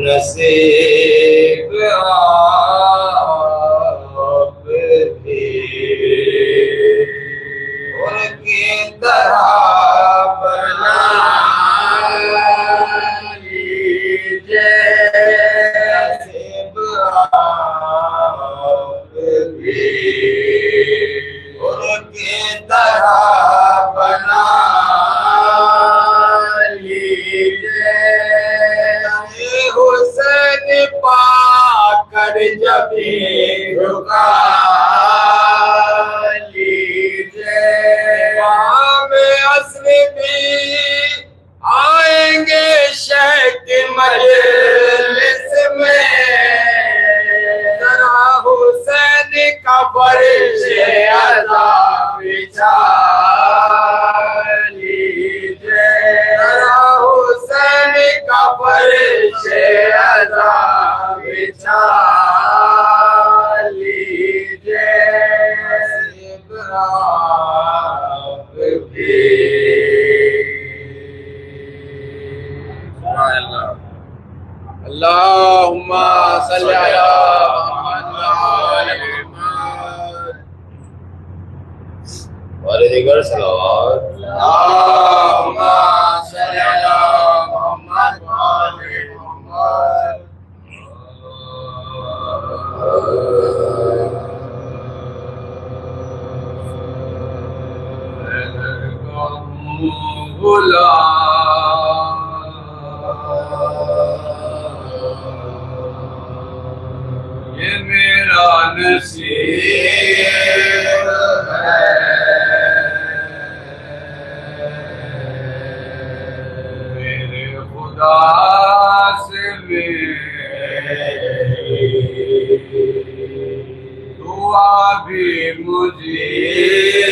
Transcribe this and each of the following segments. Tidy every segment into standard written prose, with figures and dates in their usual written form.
نصیب آپ بھی ان کی طرح بنا لیجیے، نصیب آپ بھی ان کی طرح بنا لیجیے، حسین پا کر جبھی جھکا لیجیے، امام اصل بھی آئیں گے شیخ کی مجلس میں، ذرا حسین کا فرش عطا بچھا لیجیے، ذرا حسین کا فرش عطا بچھا لیجیے، نصیب آپ بھی۔ اللہم صلی علی محمد وآل محمد اور دیگر صلوات۔ اللہم صلی علی محمد وآل محمد۔ یہ میرا نصیب ہے، میرے خدا سے میری دعا بھی مجیب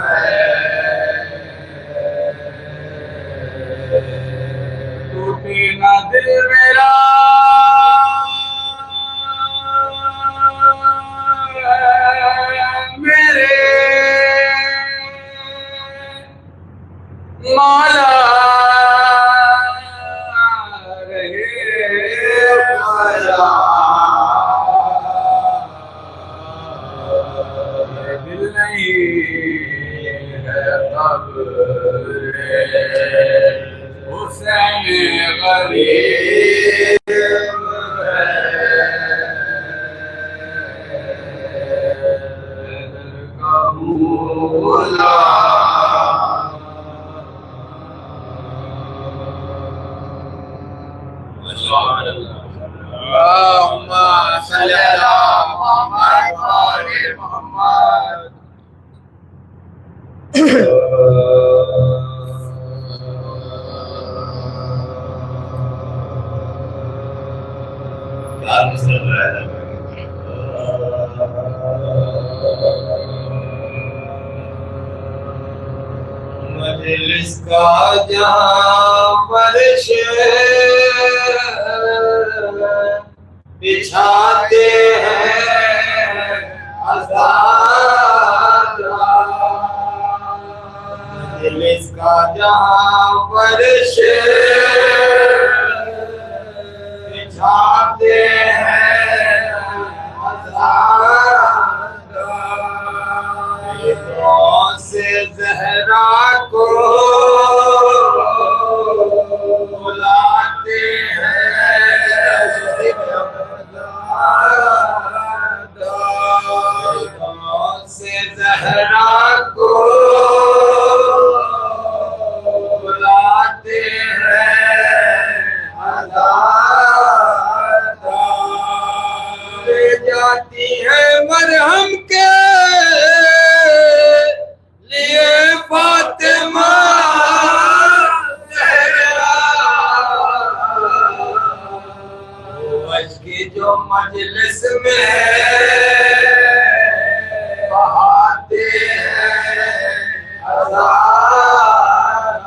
ہے، ٹوٹے نہ دل میرا میرے مولا رہے دل نہیں ہے قبر حسین غریب ہے، مولا اللہم صلی علی محمد وآل محمد۔ مجلس کا جہاں فرش بچھاتے ہیں آزاد، مجلس کا جہاں فرش بچھاتے ہیں آزاد، دعاؤں سے زہرا کو بلاتے ہیں، دعاؤں سے زہرا کو بلاتے ہیں آزاد، لے جاتی ہے مرہم کے لیے فاطمہ زہرا، عشق کی جو مجلس میں بہاتے ہیں آزاد،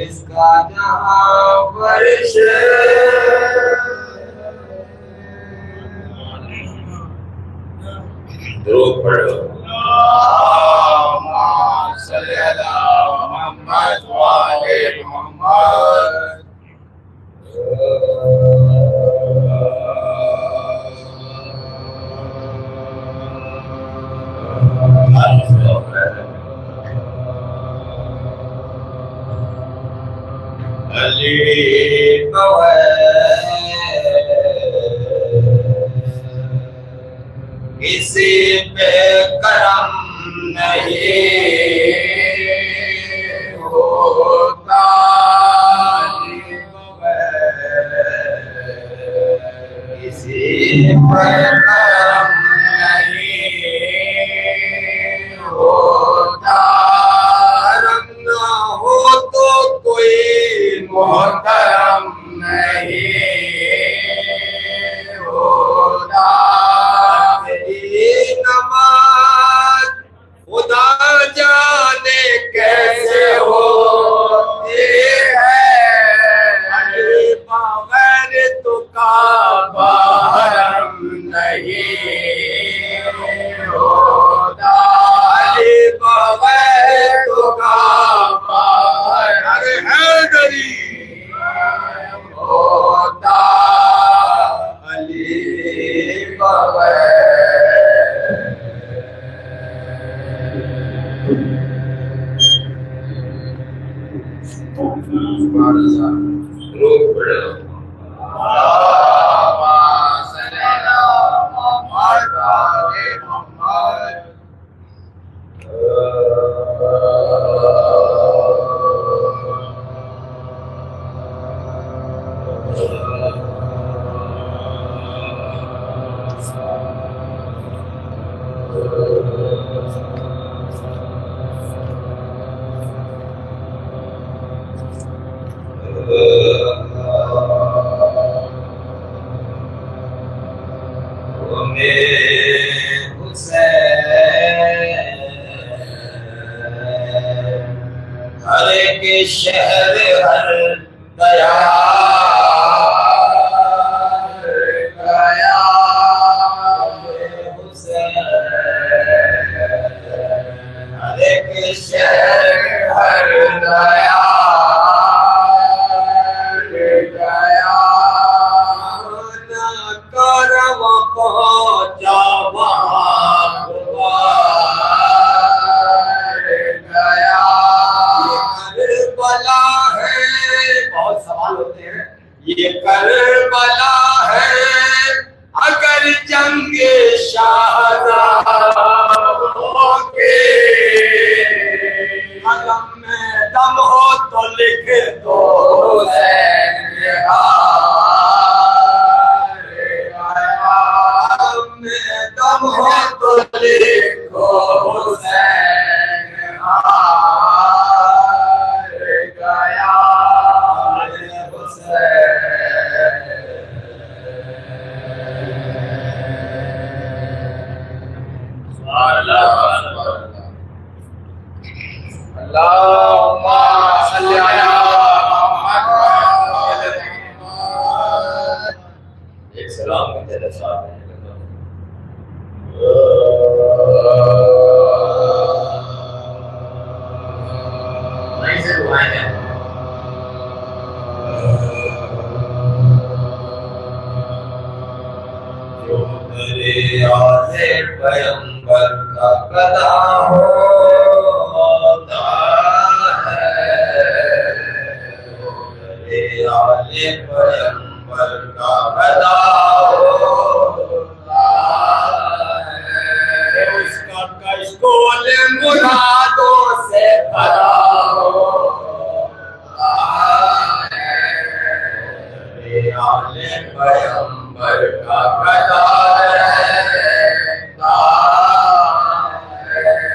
اس کا جہاں فرش درود پڑھو اللہم صلی علی محمد وآل محمد علی کسی پہ کرم نہیں ہوتا کسی پہ کرم نہیں ہوتا کرم نہ ہو تو کوئی محترم نہیں ہوتا نماز خدا جانے کیسے ہوتی ہے بغیر تو کعبہ حرم نہیں ہوتا بغیر تو کعبہ حرم حیدری ہوتا علی بغیر روح پڑھو اللہم صلی علی محمد وآل محمد ہر ایک شہر ہر گیا ہر ایک شہر ہر گیا پہنچا وہاں گیا کربلا ہے بہت سوال ہوتے ہیں یہ کربلا ہے اگر جنگ شہداؤں کے قلم میں دم ہو تو لکھ دو حسین دم ہو تو لکھو حسین ہار گیا اللہم صلی علی محمد ایک سلام کی طرح ساتھ ہیں نہیں سے دعائیں ہیں جو دریا سے پیغمبر کا قدا ہوتا ہے جو دریا سے پیغمبر کا قدا ہوتا ہے اس کا کشکول مرادوں سے بھرا ہوتا ہے دریا پیغمبر کا قدا رہتا ہے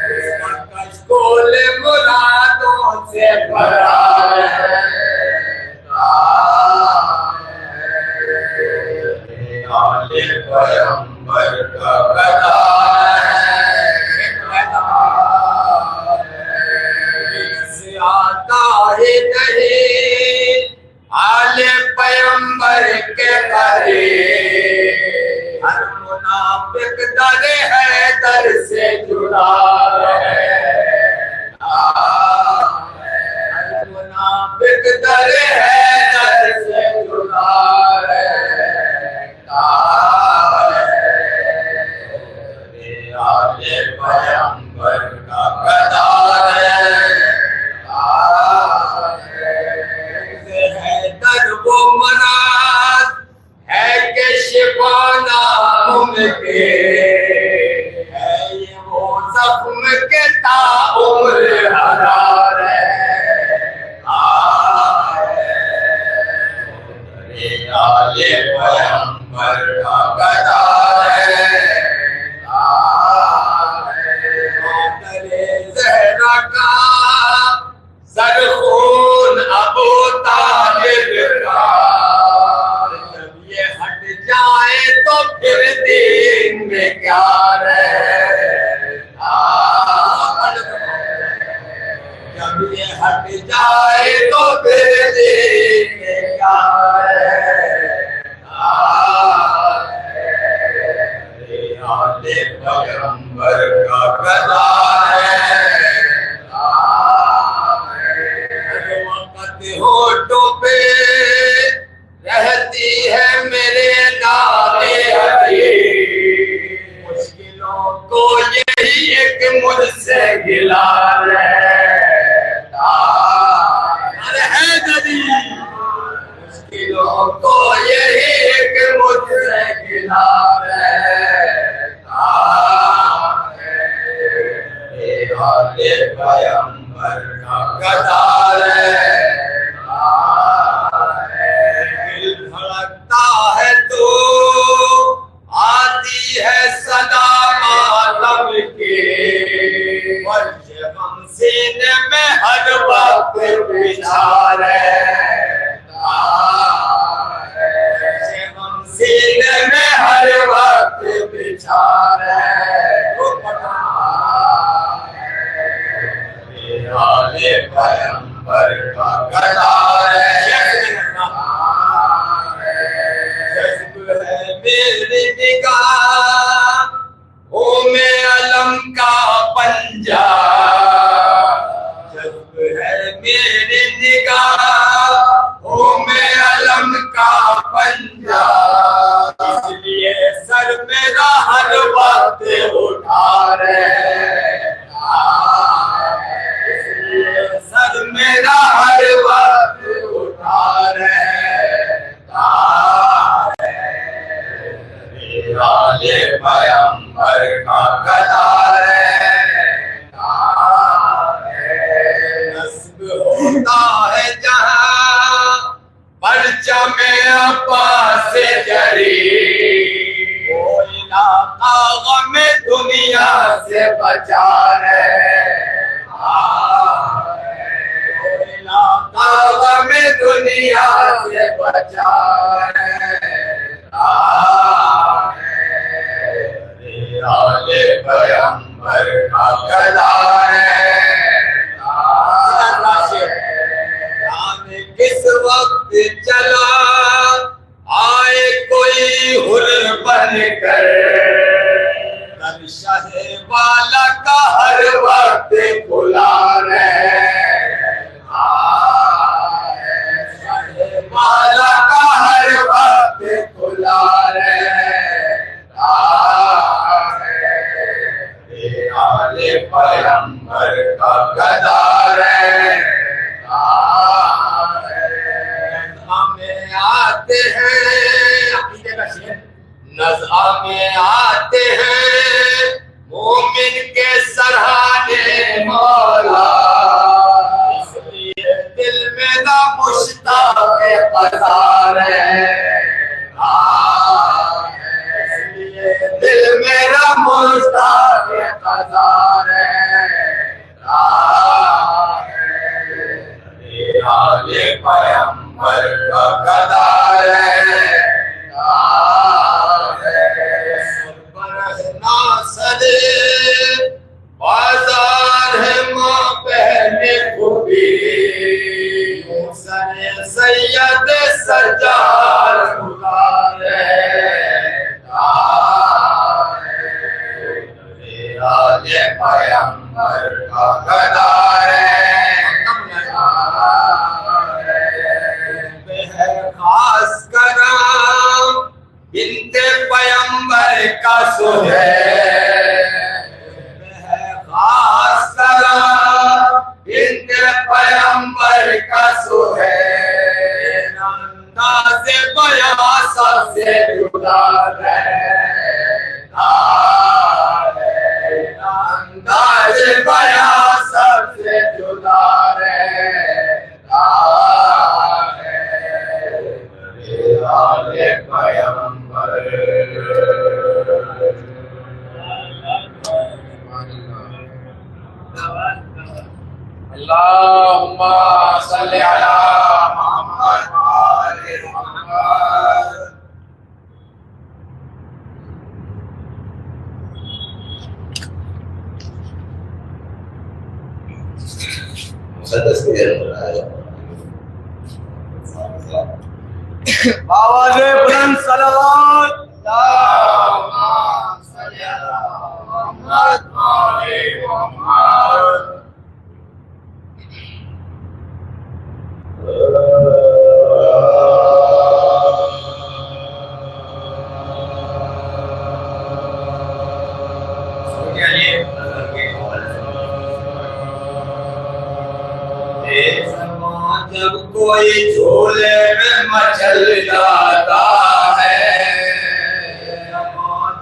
اس کا کشکول مرادوں سے بھرا رہتا ہے پیغمبر کا قدا آل پیغمبر کے قریب ہر منافق در حیدر سے جڑا ہے ہر منافق در حیدر سے جڑا ہے آل پیغمبر کا قدار ہے حیدر وہ مراد ہے کہ شفا نام کے ہے یہ وہ زخم کے تعمر حرار ہے آل پیغمبر کا قدار ہے زہرا کا سرخون ابو طالب کا جب یہ ہٹ جائے تو پھر دین میں کیا رہے جب یہ ہٹ جائے تو پھر دین میں کیا رہے آل پیغمبر کا قدار ہے ہوٹوں پہ رہتی ہے میرے نارے حبیب مشکلوں کو یہی ایک مجھ سے گلا مشکلوں کو یہی ایک مجھ سے گلا آل پیغمبر کا قدار ہے ہے تو آتی ہے صدا ماتم کی فرش غم سینے میں ہر وقت بچھار ہے فرش غم سینے میں ہر وقت بچھار ہے آل پیغمبر کا قدار ہے میری نگاہوں میں علم کا پنجہ جذب ہے میری نگاہوں میں علم کا پنجہ اس لیے سر میرا ہر وقت اٹھا رہے اس لیے سر میرا ہر وقت اٹھا رہے آل پیغمبر کا قدار ہے نصب ہوتا ہے جہاں پرچم عباس جری وہ علاقہ غم دنیا سے بچا ہے وہ علاقہ غم دنیا سے بچا ہے آل پیغمبر کا قدار ہے کس وقت چلا آئے کوئی حر بن کر شہ والا کا ہر وقت کھلا رہے شہ والا کا ہر وقت کھلا رہے آل پیغمبر کا قدار ہے میں آتے ہیں نظر میں آتے ہیں مومن کے سرحانے مولا اس لیے دل میں نہ مشتاق قدار ہے اس لیے دل میرا مشتاق قدار ہے آل پیغمبر کا قدار ہے بازار ہے ماں پہنے خوبی سید سجاد گزارے آج پیغمبر کا گدار ہے خاص کرم بنت پیغمبر کا سہیل ہے خاص کرم بنت پیغمبر کا سہیل انداز بیاں سب سے جدا رہتا انداز بیاں سب سے جدا رہتا ہے آل پیغمبر اللہم صلی علی محمد آل محمد مسدس کے آواز بلند صلوات اللہم صلی علی محمد آل محمد جب کوئی جھولے میں مچل جاتا ہے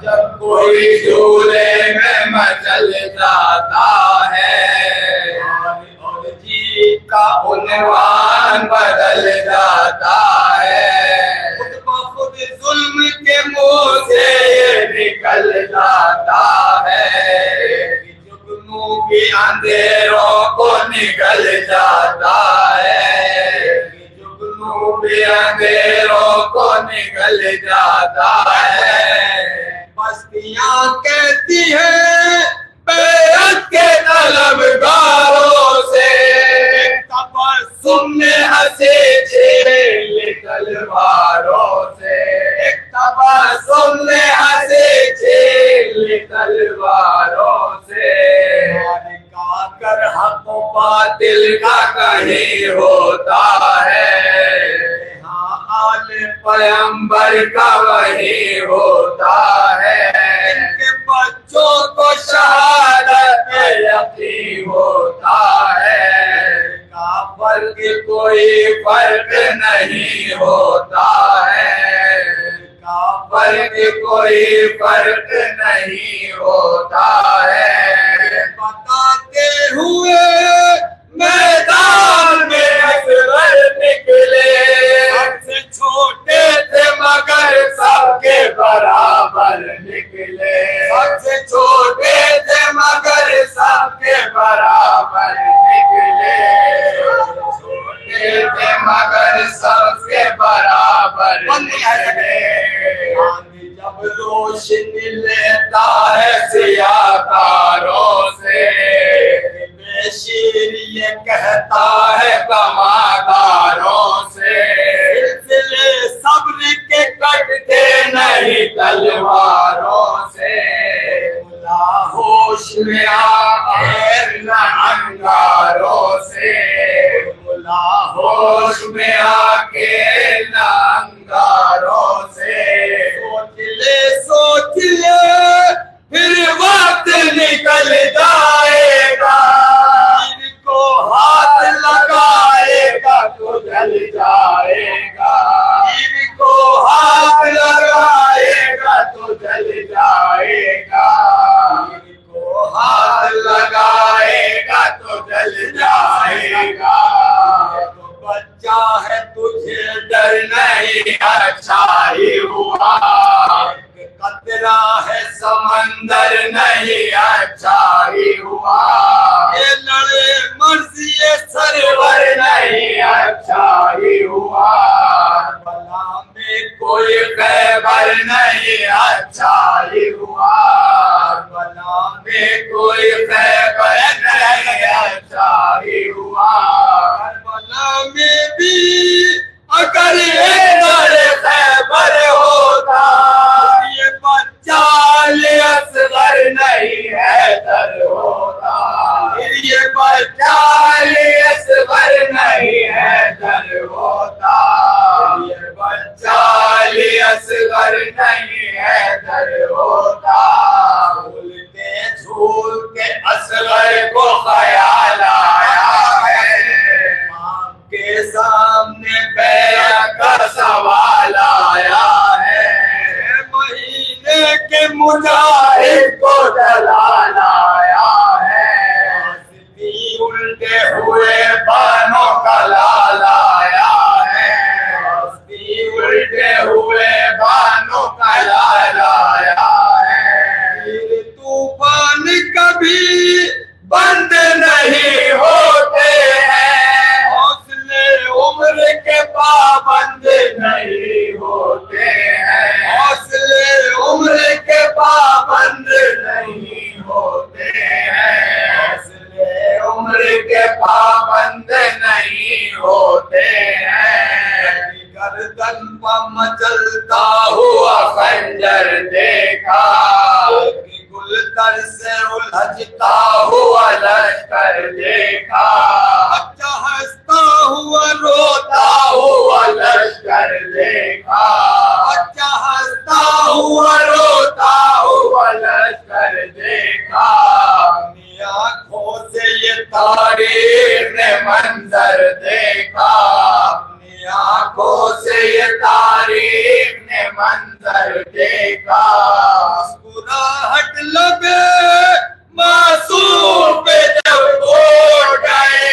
جب کوئی جھولے میں مچل جاتا ہے اور جی کا عنوان بدل جاتا ہے خود ظلم کے منہ سے یہ نکل جاتا ہے جگنوں کی اندھیروں کو نکل جاتا ہے جگنوں کی اندھیروں کو نکل جاتا ہے بستیاں کہتی ہیں بیعت کے طلبگاروں سے تبسم نے ہنسی چھیل تلواروں سے تبسم نے ہنسی چھیل تلواروں سے کر حق و باطل کا کہیں ہوتا ہے ہاں آل پیغمبر کا وہی ہوتا ہے ان کے بچوں کو شہادت یقین ہوتا ہے کافر کی کوئی فرق نہیں ہوتا ہے کافر کی کوئی فرق نہیں ہوتا ہے بتاتے ہوئے میدان میں اکبر نکلے سب سے چھوٹے تھے مگر سب کے برابر نکلے سب سے چھوٹے تھے مگر سب کے برابر نکلے چھوٹے تھے مگر سب کے برابر نکلے جب روشنی لیتا ہے سیاہ تاروں سے شیر یہ کہتا ہے کماداروں سے سلسلے صبر کے کٹتے نہیں تلواروں سے ملا ہوش میں آخر نہ انگاروں سے ملا ہوش میں آخر نہ انگاروں سے سوچ لے پھر وقت نکل جائے گا کو ہاتھ لگائے گا تو جل جائے گا کو ہاتھ لگائے گا تو جل جائے گا کو ہاتھ لگائے گا تو جل جائے گا تو بچہ ہے تجھے ڈر نہیں اچھا ہی ہوا قطرہ ہے سمندر نہیں اچھا ہی ہوا یہ لڑے مرضی سرور نہیں اچھا ہی ہوا بلا میں کوئی خیبر نہیں اچھا ہی ہوا بلا میں کوئی خیبر نہیں اچھا ہی ہوا میں بھی اگر حیدر خیبر ہوتا یہ بچہ علی اصغر نہیں حیدر ہوتا یہ بچہ علی اصغر نہیں حیدر ہوتا یہ بچہ علی اصغر نہیں حیدر ہوتا بھولتے جھول کے اصغر کو خیال آیا ہے ماں کے سامنے بیعت کا سوال آیا ہے مہینے کے مجاہد کو دلال آیا ہے ہنستی الٹے ہوئے بانوں کا لال آیا ہے ہنستی الٹے ہوئے بانوں کا لال آیا ہے پھر طوفان کبھی بند نہیں ہوتے ہیں حوصلے عمر کے پابند نہیں ہوتے ہیں حوصلے عمر کے پابند نہیں ہوتے ہیں حوصلے عمر کے پابند نہیں ہوتے ہیں گردن پر مچلتا ہوا خنجر دیکھا گلتر سے الجھتا ہوا لشکر دیکھا بچہ ہنستا ہوا روتا ہوا لشکر دیکھا بچہ ہنستا ہوا روتا ہوا لشکر دیکھا اپنی آنکھوں سے یہ تاریخ نے منظر دیکھا اپنی آنکھوں سے یہ تاریخ نے منظر دیکھا مسکراہٹ لبے معصوم پہ جب اٹھ گئے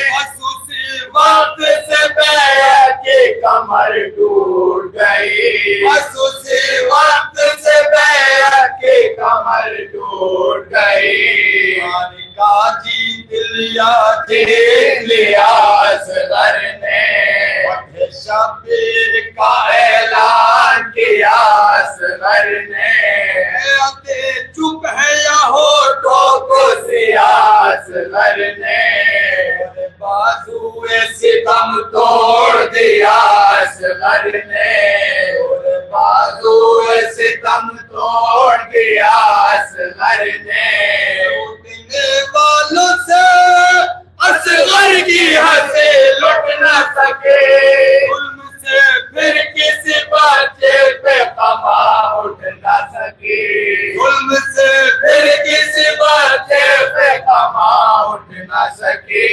بس اسی وقت سے بیعت کی کمر ٹوٹ گئی بس اسی وقت سے بیعت کی کمر ٹوٹ گئی کا جیت لیا اصغر نے شبیر کا اعلان کیا اصغر نے چپ ہے یا ہونٹوں کو سیاہ اصغر نے بازوئے ستم توڑ دیا اصغر نے بازوئے ستم توڑ دیا اصغر نے روٹنے والوں سے اصغر کی ہنسی لٹ نہ سکے ظلم سے پھر کسی بچے پہ قما اٹھ نہ سکی ظلم سے پھر کسی بچے پہ قما اٹھ نہ سکی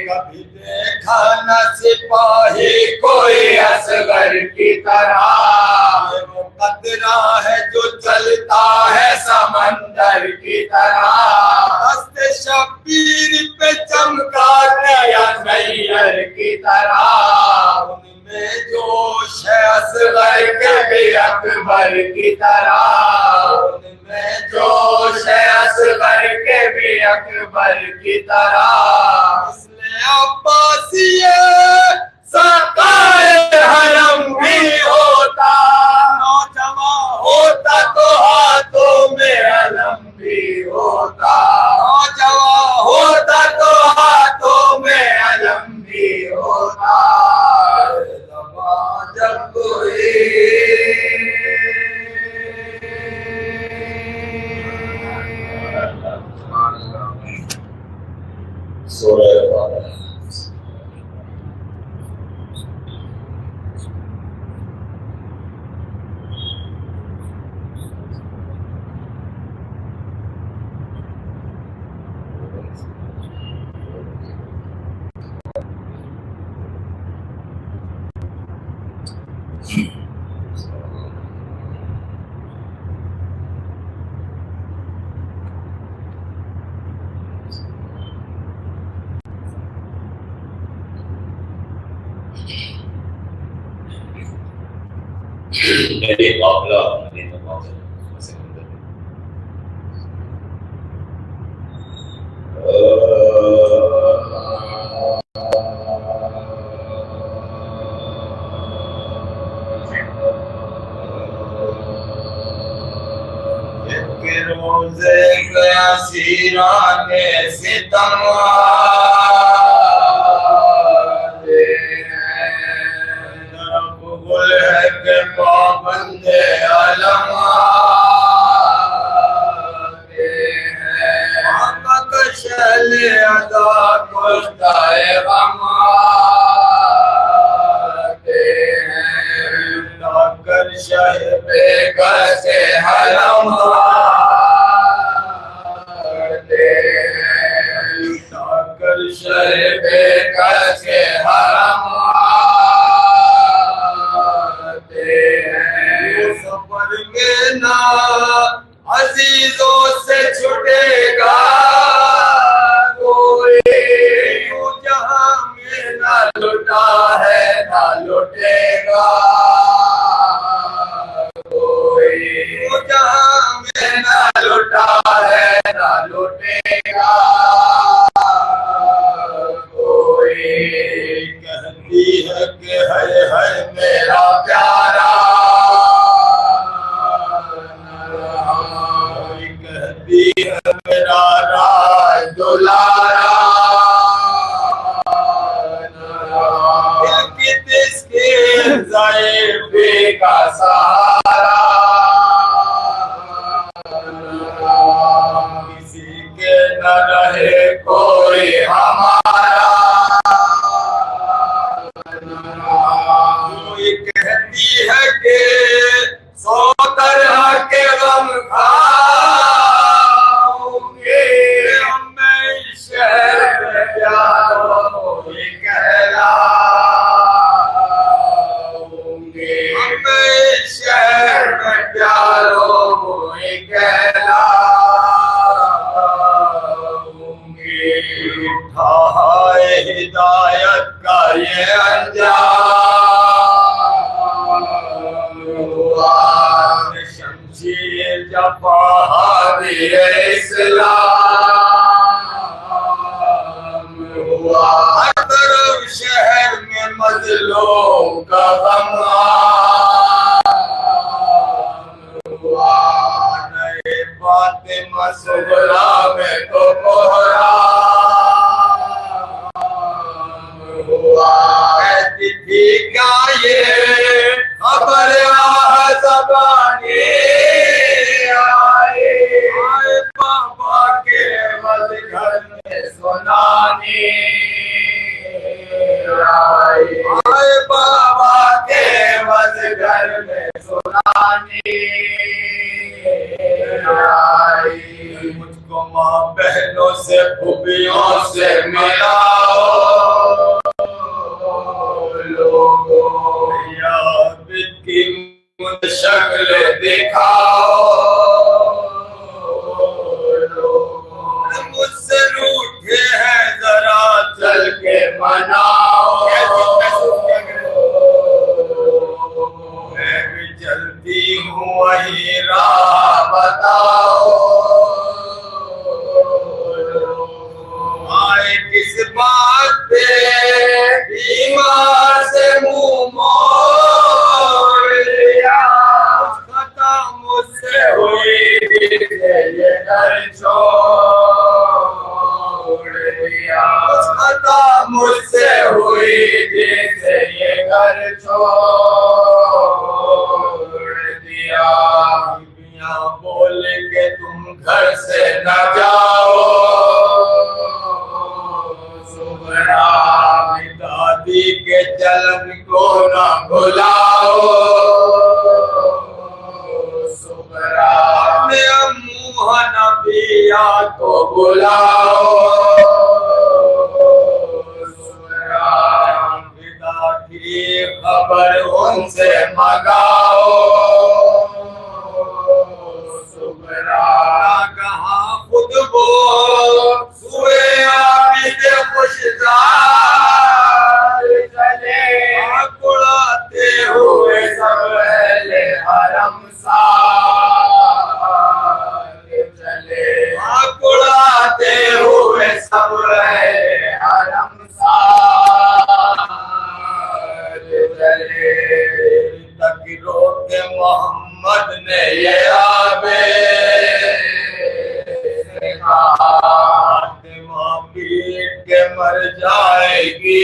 کبھی دیکھا نہ سپاہی کوئی اصغر کی طرح مقدرہ ہے جو چلتا ہے سمندر کی طرح ہست شبیر پہ چمکا گیا نیر کی طرح ان میں جوش ہے اصغر کے بھی اکبر کی طرح ان میں جوش ہے اصغر کے بھی اکبر کی طرح مثل عباسیہ ساقائے حرم بھی ہوتا نوجوان ہوتا تو ہاتھوں میں علم بھی ہوتا نوجوان ہوتا تو ہاتھوں میں علم بھی ہوتا جب کوئی سورہ بارہ میری قافلہ مدینہ پہنچا روزے گیا سیران ستم کے پابند علم آتے ہیں محمد شہل ادا کشتۂ غم آتے ہیں کر شہ بے گھر سے حرم آتے ہیں کر شہ بے گھر سے حرم آتے ہیں سفر میں نہ عزیزوں سے چھٹے گا کوئی جہاں میں نہ لٹا ہے نہ لٹے گا کوئی جہاں میں نہ لٹا ہے نہ لٹے گا کوئی کہتی ہے کہ ہے میرا پیارا کہتی ہے میرا راج دلارا دل کی تسکین ضعیفی کا سہارا کسی کے نہ رہے کوئی ہمارا کوئی کہتی ہے کہ 100 طرح کے غم کھاؤں گے میں شہر میں پیاروں یہ کہلاؤں گے میں شہر میں پیاروں یہ کہلاؤں گے اٹھائے ہدایت کا یہ انجام ہوا شمشیر جفاہاری اسلام ہوا ہر طرف شہر میں مظلوم کا غم ہوا نئے فاطمہ صغریٰ میں تو بحران ہوا کہتی تھی کیا یہ خبر زبانی آئے بابا کے مد گھر میں سنانی آئے بابا کے مد گھر میں سنانی مجھ کو ماں بہنوں سے پھوپھیوں سے ملاؤ لوگوں یا کی شکل دکھاؤ مجھ سے روٹھے ہیں ذرا چل کے مناؤ میں بھی چلتی ہوں وہی راہ بتاؤ آئے کس بات پہ بیمار سے منہ موڑ لیا خطا مجھ سے ہوئی یہ گھر چھوڑ لیا خطا مجھ سے ہوئی جیسے یہ گھر چھوڑ دیا میاں بول کے تم گھر سے نہ جاؤ دادی کے چلن کو نہ بھلاؤ اپنے امو حنفیہ کو بلاؤ پتا کی خبر ان سے منگاؤ کہاں خود وہ سوئے عابد خوشدار چلے اڑاتے ہوئے سب اہل حرم سار چلے اڑاتے ہوئے سب اہل حرم سار چلے تک روکے محمد نے یہ آبے فاطمہ پیٹ کے مر جائے گی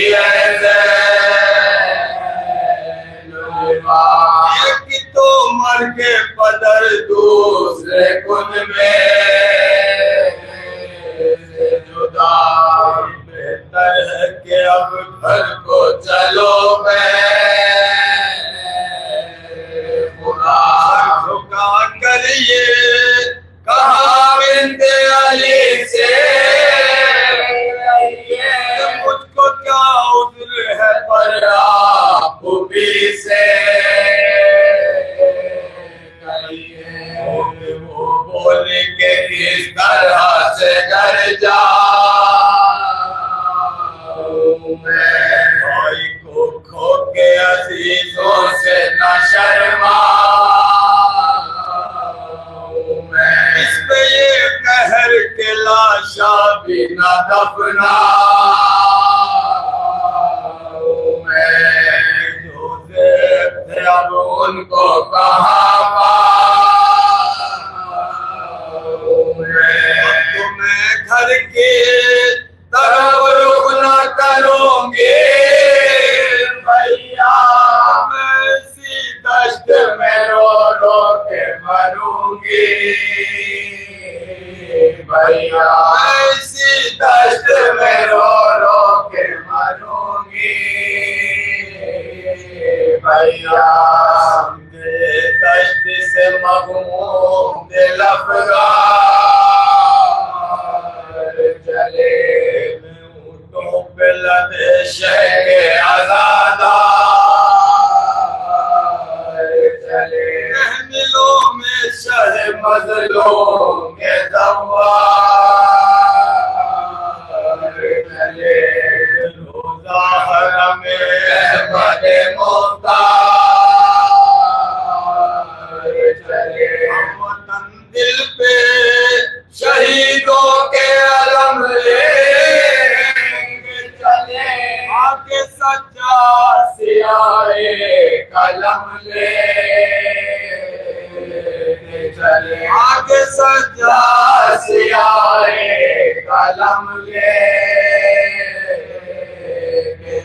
جان کے بدر دوسرے کن میں جدا بہتر ہے کہ اب گھر کو چلو میں خدا جھکا کر یہ کہا بنت علی سے مجھ کو کیا عذر ہے پر آپ بھی سے وہ بولے کہ کس طرح سے گھر جاؤں میں بھائی کو کھو کے عزیزوں سے نہ شرماؤں میں اس پہ یہ قہر کے لاشا بھی نہ دفناؤں میں جو زیب تھے اب ان کو کہاں پاؤں میں گھر کی طرف رخ نہ کروں گی بھیا میں اسی دشت میں رو رو کے مروں گی بھیا میں اسی دشت میں رو رو کے مروں گی بھیا دشت سے مغموم دل افغان چلے اونٹوں پہ لدے شہر آزادار چلے محملوں میں شہ مظلوم کے دوار چلے روزہ حرم احمد مختار چلے وطن دل پہ شہیدوں کے علم لے چلے آگے سجا سیاہے قلم لے چلے آگے سجا سیاہے قلم لے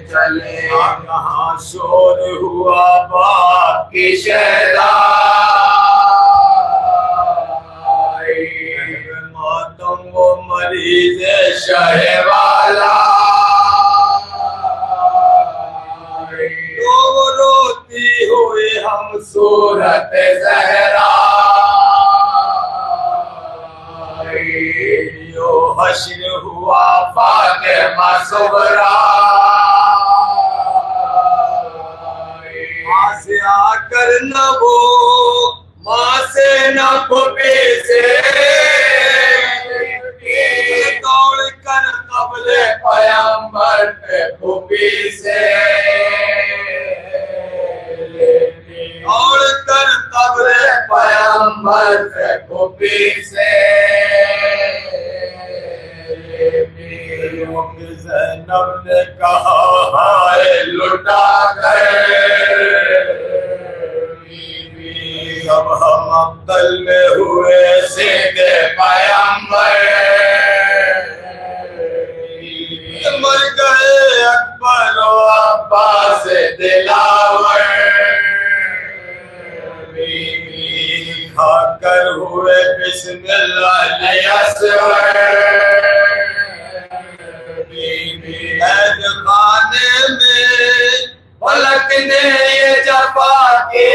چلے کہاں شور ہوا بات کی شہدا ماتم وہ مریض شہ والا تو روتی ہوئی ہم صورت زہرا یو حشر ہوا فاطمہ صغرا ماں سے آ کر نہ وہ ماں سے نہ پھوپھی سے دوڑ کر قبر پیغمبر پہ پھوپھی سے دوڑ کر قبر پیغمبر پہ پھوپھی سے زینب نے کہا ہائے لٹا کر جب ہم عبدل میں ہوئے سیدھے پیغمبر مر گئے اکبر و عباس دلاور کھا کر ہوئے بسم اللہ اصغر قید خانے میں فلک نے یہ جفا کے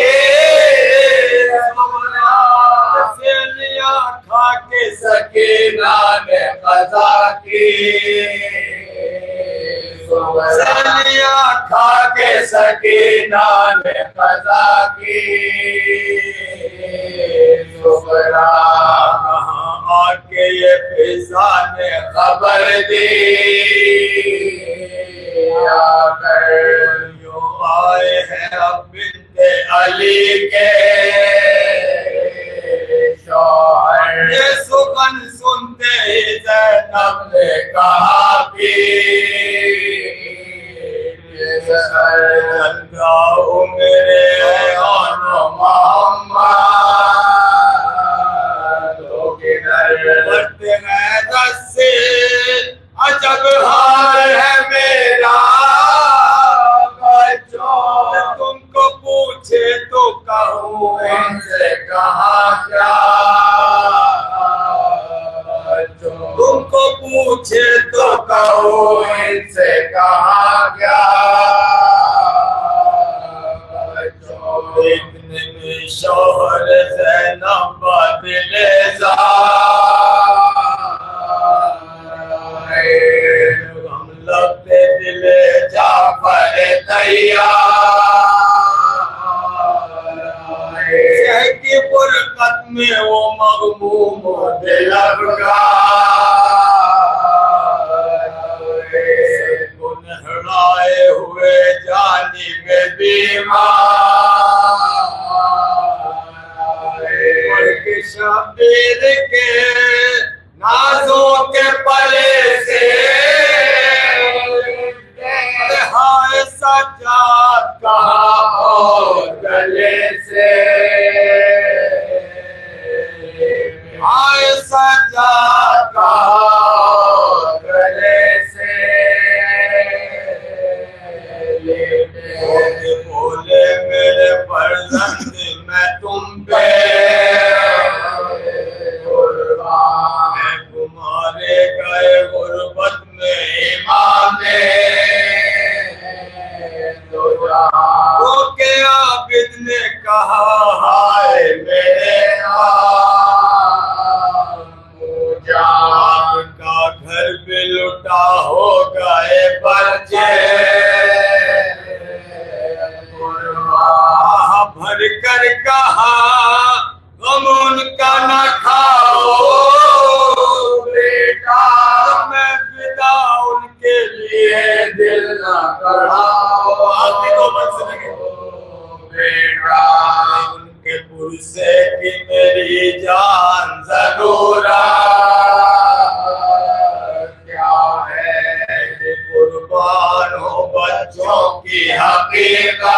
سیلیاں کھا کے سکینہ نے قضا کی سیلیاں کھا کے سکینہ نے قضا کی سغرا کہاں آ کے یہ فضا نے خبر دی آ کر یوں آئے ہیں اب بنت علی کے شوہر یہ سخن سنتے ہی زینب نے کہا کہ جاؤ میرے آن محمد تو کدھر بڑھتے ہیں دس سے عجب حال ہے میرا بچوں تم کو پوچھے تو کہوں ان سے کہوں ان سے کہا کیا اتنے شوہر زینب دل ہم لگتے دل جعفر تیار کی فرقت میں وہ مغموم دل گنہرائے ہوئے جانب بیمار شبیر کے نازوں کے پلے سے ہائے سجاد کہاں اور گلے سے ہائے سجاد کہاں اور گلے سے بولے میرے فرزند میں تم پہ میں تمہارے گئے غربت میں امام تو کہ عابد نے کہا ہائے میرے جان کا گھر بھی لٹا ہو گئے بچے بھر کر کہا غم ان کا نہ کھاؤ بیٹا میں فدا ان کے لیے دل نہ کڑھاؤ آدمی کو من سے لگے بیٹا ان کے پرسے کی میری جان ضرور کیا ہے کہ قربان ہو بچوں کی حقیقت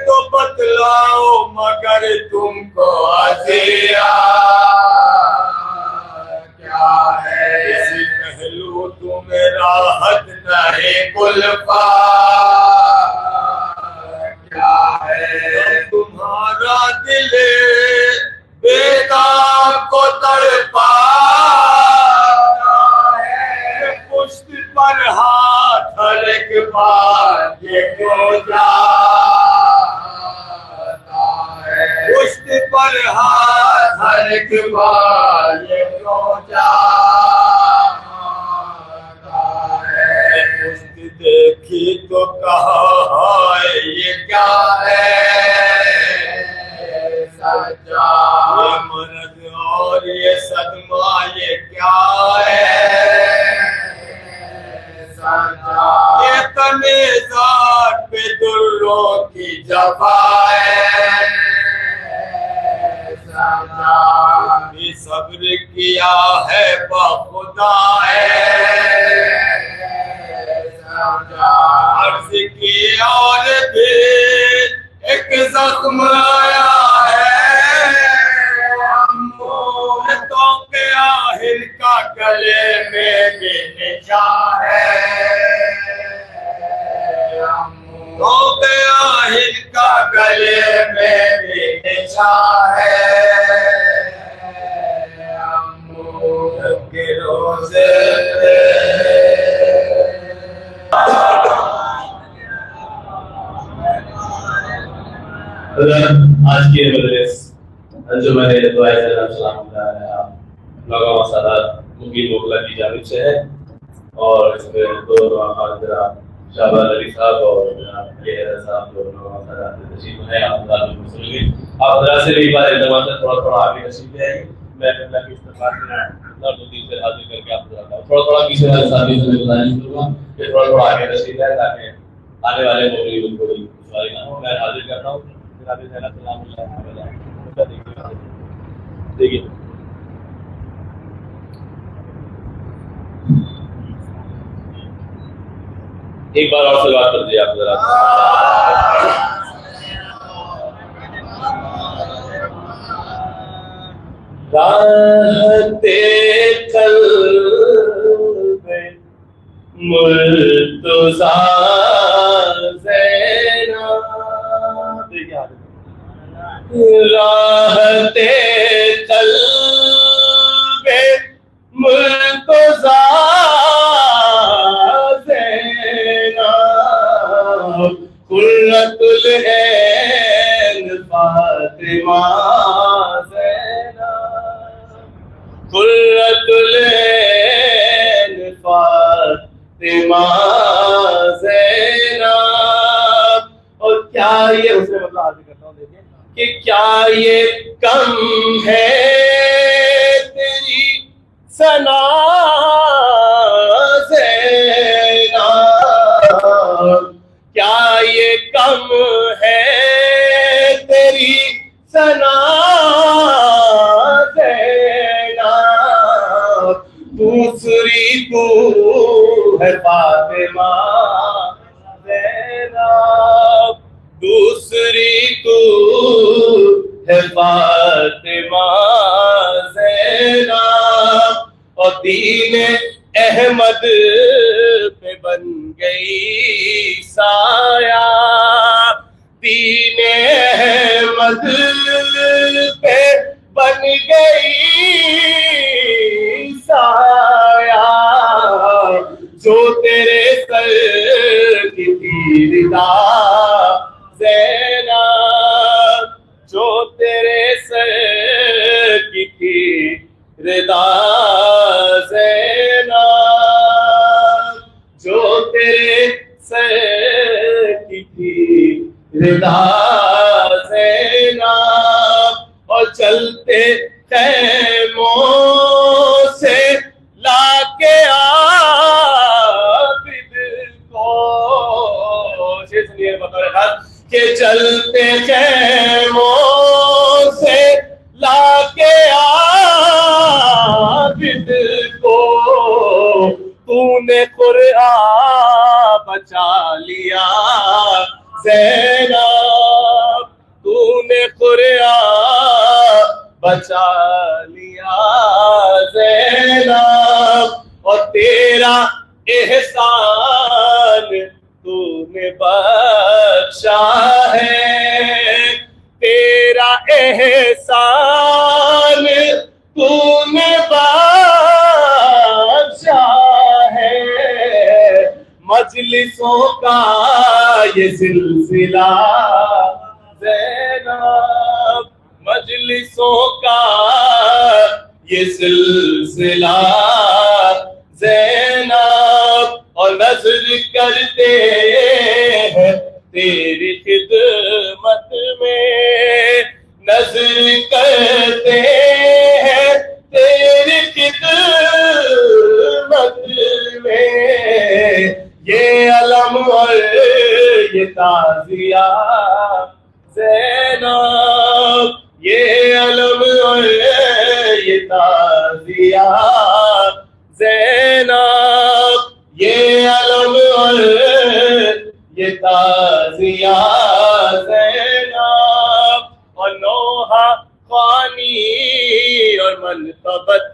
تو بتلاؤ مگر تم کو عزیہ کیا ہے اسی پہلو تمہیں راحت نہیں کلفا کیا ہے تمہارا دل بیدار کو تڑپا ہے پشت پر ہاتھ ہر ایک بار یہ کیوں جا پشت پر ہاتھ ہر ایک بار یہ کیوں جاتا ہے پشت دیکھی تو کہا ہائے یہ کیا ہے سجا یہ مرض اور یہ صدمہ یہ کیا ہے سجا یہ تمیزات پہ دروں کی جفا ہے بھی صبر کیا ہے بخدا ہے عرض کی اور بھی ایک زخم آیا ہے تو کہ آہر کا گلے میں بھی نشان ہے تو کہ آہر کا گلے میں بھی نشان ہے کے روزے آج کی مجلس انجمن دعائے سلام لوگوں سادات مقیم وکلا کی جانب سے ہے اور اس میں دو جناب شہباز علی صاحب اور جناب علی حیدر صاحب جو لوگوں سادات تشریف ہیں آپ حضرات سے بھی بار اعتماد سے تھوڑا آگے تشریف ہے میں اللہ کی استفاد میں دو تین سے حاضر کر کے آپ کو تھوڑا پیچھے والے ساتھی سے گزارش کروں گا کہ تھوڑا آگے تشریف ہے تاکہ آنے والے موقع کو کوئی سوال نہ ہو. میں حاضر کرتا ہوں جناب زینب سلام اللہ علیہ. دیکھیے ایک بار اور سے بات کر دیجیے آپ ذرا. راحت قلب مرتضیٰ زینب راحت قلب العین فاطمہ زینب، قرۃ العین فاطمہ زینب. اور کیا یہ اس میں مطلب حاضر کرتا ہوں، دیکھیں کہ کیا یہ کم ہے تیری ثنا زینب، کیا یہ کم ہے تیری ثنا زینب، دوسری تو ہے فاطمہ زینب، دوسری تو ہے فاطمہ زینب. اور دین احمد پہ بن گئی سایہ، دین احمد پہ بن گئی سایہ، جو تیرے سر کی تھی ردا زینب، جو تیرے سر کی تھی ردا زینب، جو تیرے سر کی تھی ردا زینب. اور چلتے خیموں سے لا کے عابد کو، کہ چلتے خیموں سے لا کے عابد کو تو نے قرآن بچا لیا زینب، تو نے قرآن بچا لیا زینب. اور تیرا احسان تو نے بخشا ہے، تیرا احسان تو نے بخشا ہے. مجلسوں کا یہ سلسلہ زینب، مجلسوں کا یہ سلسلہ زینب. اور نظر کرتے ہیں تیری خدمت میں، نظر کرتے ہیں تیری خدمت میں، یہ علم اور یہ تعزیہ زینب، یہ علم اور یہ تعزیہ زینب، یہ علم اور یہ تعزیہ زینب. اور نوحہ خوانی اور منقبت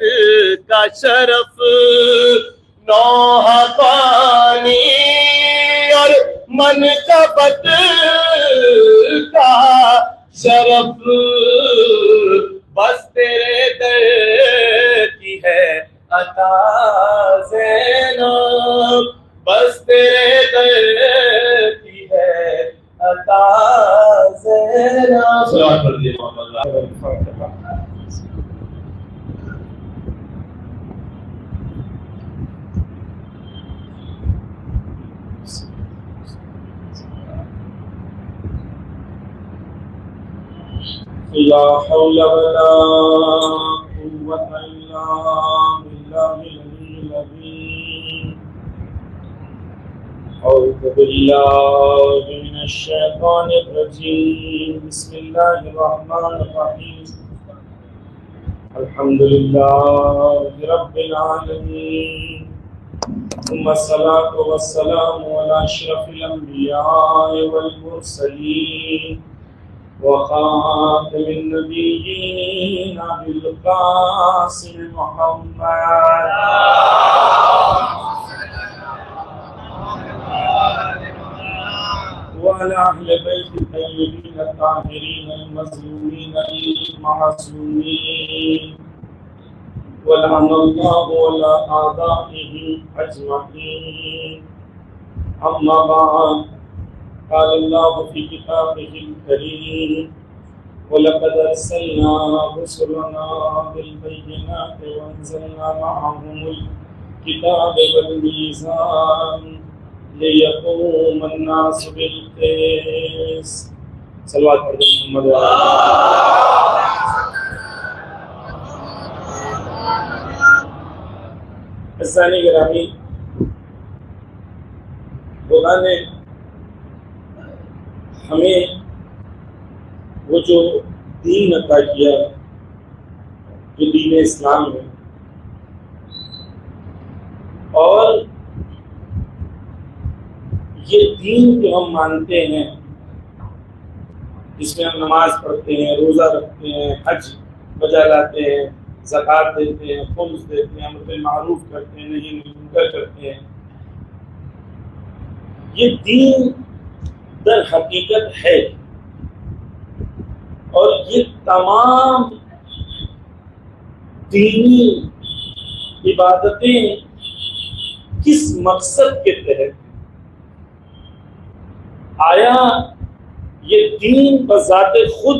کا شرف، نوحہ خوانی اور منقبت کا شرف، بس تیرے در کی ہے عطا زینب، بس تیرے در کی ہے عطا زینب. صلوات پڑھیے محمد لا حول ولا قوة إلا بالله العلي العظيم. أعوذ بالله من الشيطان الرجيم. بسم الله الرحمن الرحيم. الحمد لله رب العالمين، ثم الصلاة والسلام على أشرف الأنبياء والمرسلين وخاتم النبيين بالقاسم محمد وعلى أهل بيت الطيبين الطاهرين المظلومين المعصومين، ولعن الله على أعدائهم أجمعين. أما بعد، قال الله في كتابه الكريم وَلَقَدْ أَرْسَلْنَا رُسُلَنَا بِالْبَيِّنَاتِ وَأَنزَلْنَا مَعَهُمُ الْكِتَابَ وَالْمِيزَانَ لِيَقُومَ النَّاسُ بِالْقِسْطِ. صلوات پڑھ محمد عزیزان گرامی، خدا نے ہمیں وہ جو دین عطا کیا جو دین اسلام ہے، اور یہ دین جو ہم مانتے ہیں، جس میں ہم نماز پڑھتے ہیں، روزہ رکھتے ہیں، حج بجا لاتے ہیں، زکوٰۃ دیتے ہیں، خمس دیتے ہیں، امر بالمعروف کرتے ہیں، نہی عن المنکر کرتے ہیں، یہ دین در حقیقت ہے. اور یہ تمام دینی عبادتیں کس مقصد کے تحت؟ آیا یہ دین بذات خود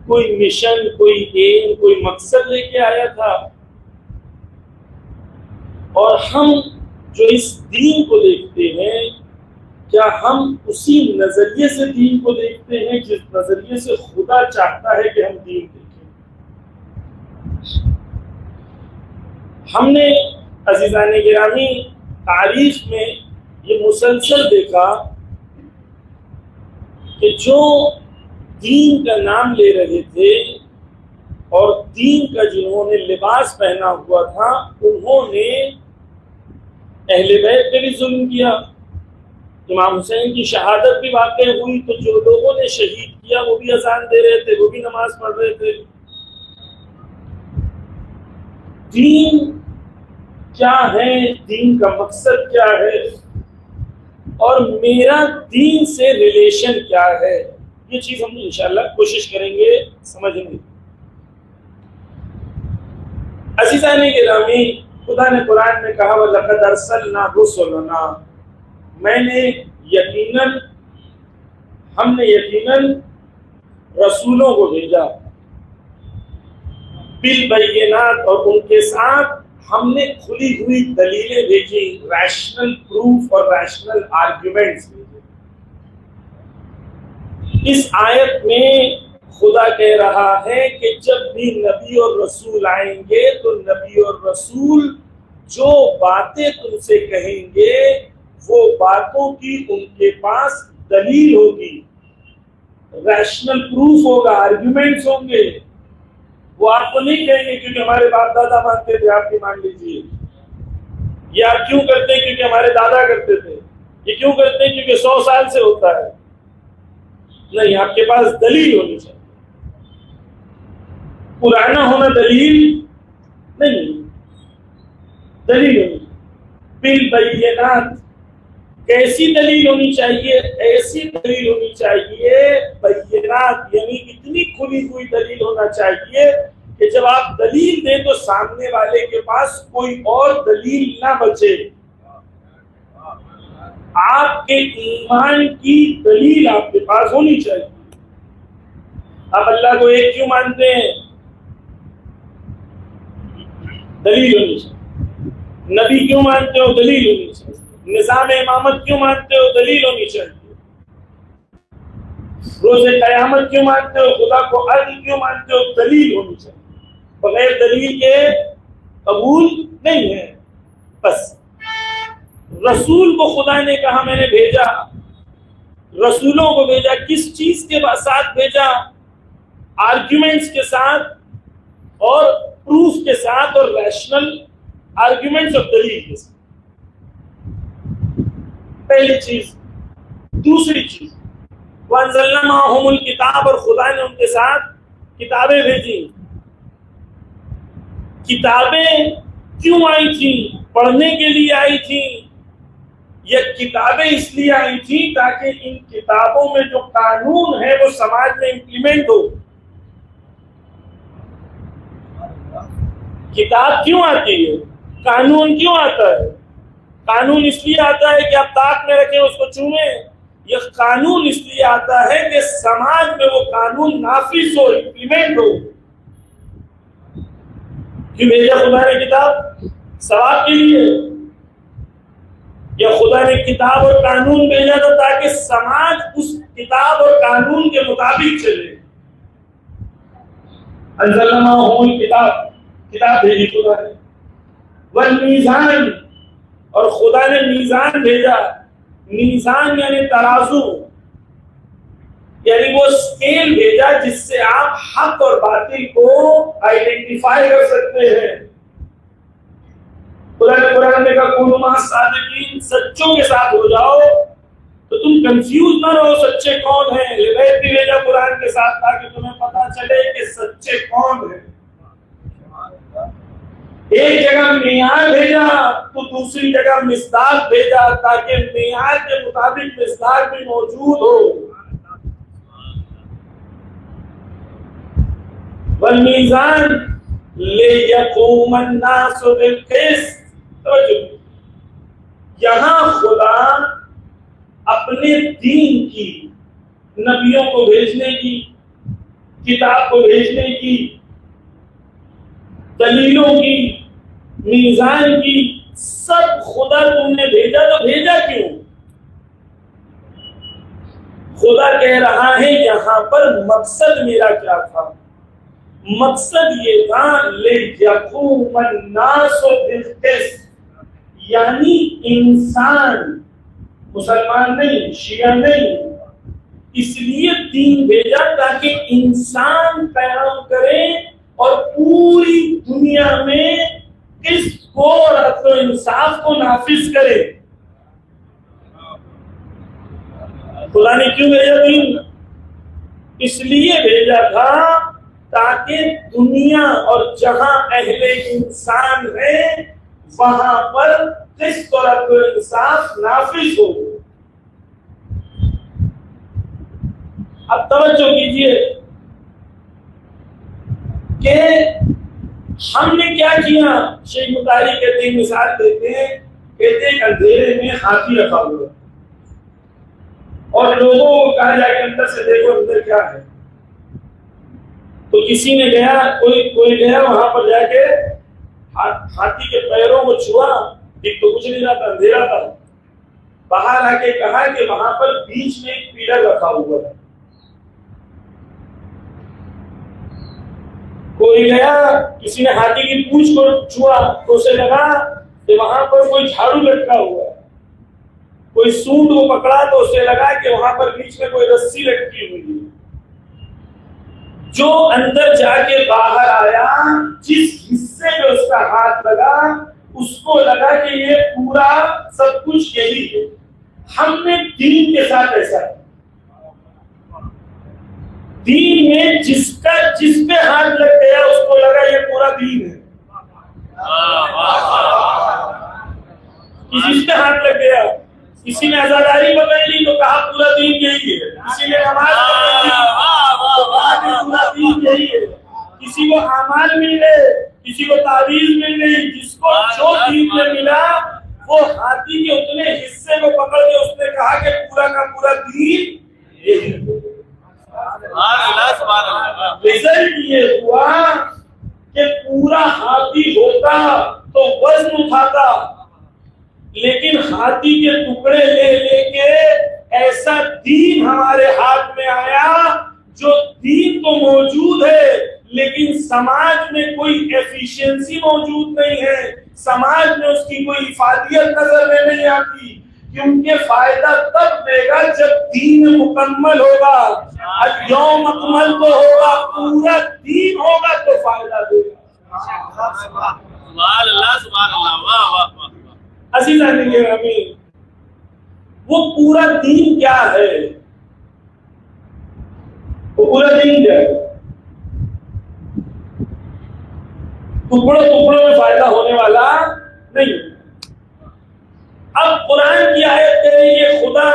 کوئی مشن، کوئی ایم، کوئی مقصد لے کے آیا تھا؟ اور ہم جو اس دین کو دیکھتے ہیں، کیا ہم اسی نظریے سے دین کو دیکھتے ہیں جس نظریے سے خدا چاہتا ہے کہ ہم دین دیکھیں؟ ہم نے عزیزان گرامی تاریخ میں یہ مسلسل دیکھا کہ جو دین کا نام لے رہے تھے اور دین کا جنہوں نے لباس پہنا ہوا تھا، انہوں نے اہل بیت پہ بھی ظلم کیا. امام حسین کی شہادت بھی واقع ہوئی تو جو لوگوں نے شہید کیا وہ بھی اذان دے رہے تھے، وہ بھی نماز پڑھ رہے تھے. دین کیا ہے؟ دین کا مقصد کیا ہے؟ اور میرا دین سے ریلیشن کیا ہے؟ یہ چیز ہم انشاءاللہ کوشش کریں گے سمجھنے کی. عزیزان گرامی، خدا نے قرآن میں کہا وَلَقَدْ أَرْسَلْنَا رُسُلَنَا، ہم نے یقیناً رسولوں کو بھیجا، بالبینات، اور ان کے ساتھ ہم نے کھلی ہوئی دلیلیں بھیجی، ریشنل پروف اور ریشنل آرگیومنٹس بھیجے. اس آیت میں خدا کہہ رہا ہے کہ جب بھی نبی اور رسول آئیں گے تو نبی اور رسول جو باتیں تم سے کہیں گے وہ باتوں کی ان کے پاس دلیل ہوگی، ریشنل پروف ہوگا، آرگیومنٹس ہوں گے. وہ آپ کو نہیں کہیں گے کیونکہ ہمارے باپ دادا مانتے تھے آپ بھی مان لیجیے، یہ آپ کیوں کرتے ہیں کیونکہ ہمارے دادا کرتے تھے، یہ کیوں کرتے ہیں کیونکہ 100 سال سے ہوتا ہے. نہیں، آپ کے پاس دلیل ہونی چاہیے. پرانا ہونا دلیل نہیں، دلیل ہونی بالبینات. کیسی دلیل ہونی چاہیے؟ ایسی دلیل ہونی چاہیے بینات، یعنی اتنی کھلی ہوئی دلیل ہونا چاہیے کہ جب آپ دلیل دیں تو سامنے والے کے پاس کوئی اور دلیل نہ بچے. آپ کے ایمان کی دلیل آپ کے پاس ہونی چاہیے. آپ اللہ کو ایک کیوں مانتے ہیں؟ دلیل ہونی چاہیے. نبی کیوں مانتے ہو؟ دلیل ہونی چاہیے. نظام امامت کیوں مانتے ہو؟ دلیل ہونی چاہیے. روز قیامت کیوں مانتے ہو؟ خدا کو عدل کیوں مانتے ہو؟ دلیل ہونی چاہیے. بغیر دلیل کے قبول نہیں ہے. بس رسول کو خدا نے کہا میں نے بھیجا، رسولوں کو بھیجا، کس چیز کے ساتھ بھیجا؟ آرگیومنٹس کے ساتھ اور پروف کے ساتھ اور ریشنل آرگیومنٹس اور دلیل کے ساتھ. پہلی چیز. دوسری چیز وَأَنزَلْنَا مَعَهُمُ الْكِتَابَ، اور خدا نے ان کے ساتھ کتابیں بھیجی. کتابیں کیوں آئی تھیں؟ پڑھنے کے لیے آئی تھیں. یہ کتابیں اس لیے آئی تھیں تاکہ ان کتابوں میں جو قانون ہے وہ سماج میں امپلیمنٹ ہو. کتاب کیوں آتی ہے؟ قانون کیوں آتا ہے؟ قانون اس لیے آتا ہے کہ آپ طاق میں رکھیں، اس کو چومیں، یہ قانون اس لیے آتا ہے کہ سماج میں وہ قانون نافذ ہو، امپلیمنٹ ہو. کیوں بھیجا خدا نے کتاب؟ ثواب کے لیے. یا خدا نے کتاب اور قانون بھیجا تھا تاکہ سماج اس کتاب اور قانون کے مطابق چلے. کتاب بھیجی خدا نے. والمیزان، اور خدا نے میزان بھیجا. میزان یعنی ترازو، یعنی وہ اسکیل بھیجا جس سے آپ حق اور باطل کو آئیڈینٹیفائی کر سکتے ہیں. خدا نے قرآن میں کہا کونوا مع الصادقین، سچوں کے ساتھ ہو جاؤ تو تم کنفیوز نہ رہو سچے کون ہیں. لبیت بھی بھیجا قرآن کے ساتھ تاکہ تمہیں پتہ چلے کہ سچے کون ہیں. ایک جگہ معیار بھیجا تو دوسری جگہ مصداق بھیجا تاکہ معیار کے مطابق مصداق بھی موجود ہو. والمیزان لیقوم الناس بالقسط. یہاں خدا اپنے دین کی، نبیوں کو بھیجنے کی، کتاب کو بھیجنے کی، دلیلوں کی، میزان کی، سب خدا تم نے بھیجا. تو بھیجا کیوں؟ خدا کہہ رہا ہے یہاں پر مقصد میرا کیا تھا. مقصد یہ تھا لیقوم الناس بالقسط، یعنی انسان، مسلمان نہیں، شیعہ نہیں، اس لیے دین بھیجا تاکہ انسان قیام کرے اور پوری دنیا میں قسط کو اور عدل و انصاف کو نافذ کرے. خدا نے کیوں بھیجا دین؟ اس لیے بھیجا تھا تاکہ دنیا اور جہاں اہل انسان ہے وہاں پر قسط اور عدل و انصاف نافذ ہو. اب توجہ کیجئے کہ ہم نے کیا کیا. شیخ مطالعہ کہتے ہیں، مثال دیتے ہیں، کہتے ہیں اندھیرے میں ہاتھی رکھا ہوا اور لوگوں کو کہا جائے کہ اندر سے دیکھو اندر کیا ہے. تو کسی نے گیا، کوئی گیا وہاں پر جا کے ہاتھی کے پیروں کو چھوا، ایک تو کچھ نہیں رہا، اندھیرا تھا. باہر آ کے کہا کہ وہاں پر بیچ میں ایک پیلر رکھا ہوا ہے. کوئی گیا، کسی نے ہاتھی کی پونچھ کو چھوا تو اسے لگا کہ وہاں پر کوئی جھاڑو لٹکا ہوا ہے. کوئی سونڈ کو پکڑا تو اسے لگا کہ وہاں پر بیچ میں کوئی رسی لٹکی ہوئی ہے. جو اندر جا کے باہر آیا، جس حصے میں اس کا ہاتھ لگا اس کو لگا کہ یہ پورا سب کچھ یہی ہے. ہم نے دین کے ساتھ ایسا ہے. دین میں جس پہ ہاتھ لگ گیا اس کو لگا یہ پورا دین ہے. جس پہ ہاتھ لگ گیا، کسی نے عزاداری پکڑ لی تو کہا پورا دین یہی ہے. کسی نے نماز پکڑ لی تو کہا کہ پورا دین یہی ہے. کسی کو اعمال مل گئے، کسی کو تعویذ مل گئی. جس کو جو دین میں ملا وہ ہاتھی کے اتنے حصے کو پکڑ کے اس نے کہا کہ پورا کا پورا دین یہی ہے. رزلٹ یہ ہوا کہ پورا ہاتھی ہوتا تو وزن اٹھاتا، لیکن ہاتھی کے ٹکڑے لے لے کے ایسا دین ہمارے ہاتھ میں آیا جو دین تو موجود ہے لیکن سماج میں کوئی ایفیشنسی موجود نہیں ہے. سماج میں اس کی کوئی افادیت نظر میں نہیں آتی، کیونکہ فائدہ تب دے گا جب دین مکمل ہوگا. یوم اکمل تو ہوگا، پورا دین ہوگا تو فائدہ دے گا. سبحان اللہ، سبحان اللہ، واہ واہ واہ. عزیزان گرامی، وہ پورا دین کیا ہے؟ وہ پورا دین کیا ہے؟ ٹکڑوں میں فائدہ ہونے والا نہیں. اب قرآن کی آیت کہہ رہی ہے خدا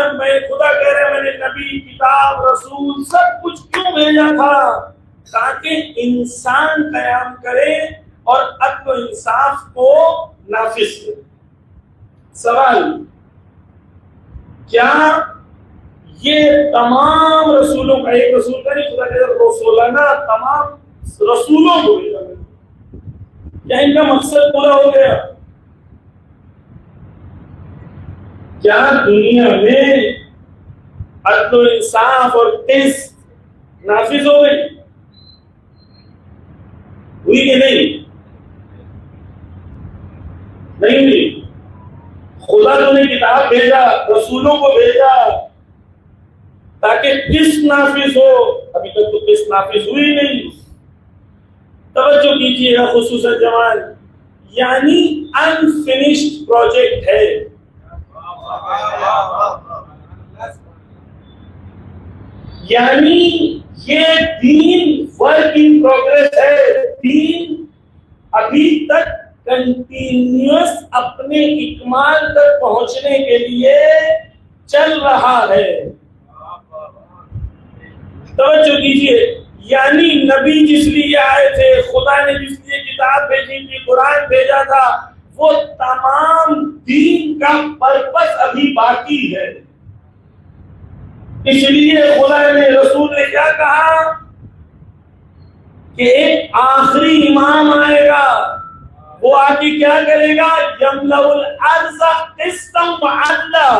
کہہ رہا ہے میں نے نبی، کتاب، رسول سب کچھ کیوں بھیجا تھا؟ تاکہ انسان قیام کرے اور عدل و انصاف کو نافذ کرے. سوال، کیا یہ تمام رسولوں کا، ایک رسول کا نہیں، خدا کے رسولانہ تمام رسولوں کو بھیجا گیا. کیا ان کا مقصد پورا ہو گیا؟ کیا دنیا میں عدل و انصاف اور قسط نافذ ہو گئی؟ ہوئی کہ نہیں؟ نہیں ہوئی. خدا تو نے کتاب بھیجا، رسولوں کو بھیجا تاکہ قسط نافذ ہو. ابھی تک تو قسط نافذ ہوئی نہیں. توجہ کیجیے گا خصوصاً جوان، یعنی انفینشڈ پروجیکٹ ہے. یعنی یہ دین ورک ان پروگریس ہے. دین ابھی تک کنٹینیوس اپنے اکمال تک پہنچنے کے لیے چل رہا ہے. توجہ کیجیے، یعنی نبی جس لیے آئے تھے، خدا نے جس لیے کتاب بھیجی تھی، قرآن بھیجا تھا، وہ تمام دین کا پرپس ابھی باقی ہے. اس لیے خدا نے، رسول نے کیا کہا کہ ایک آخری امام آئے گا، وہ آ کے کیا کرے گا؟ یملأ الارض قسطا وعدلا.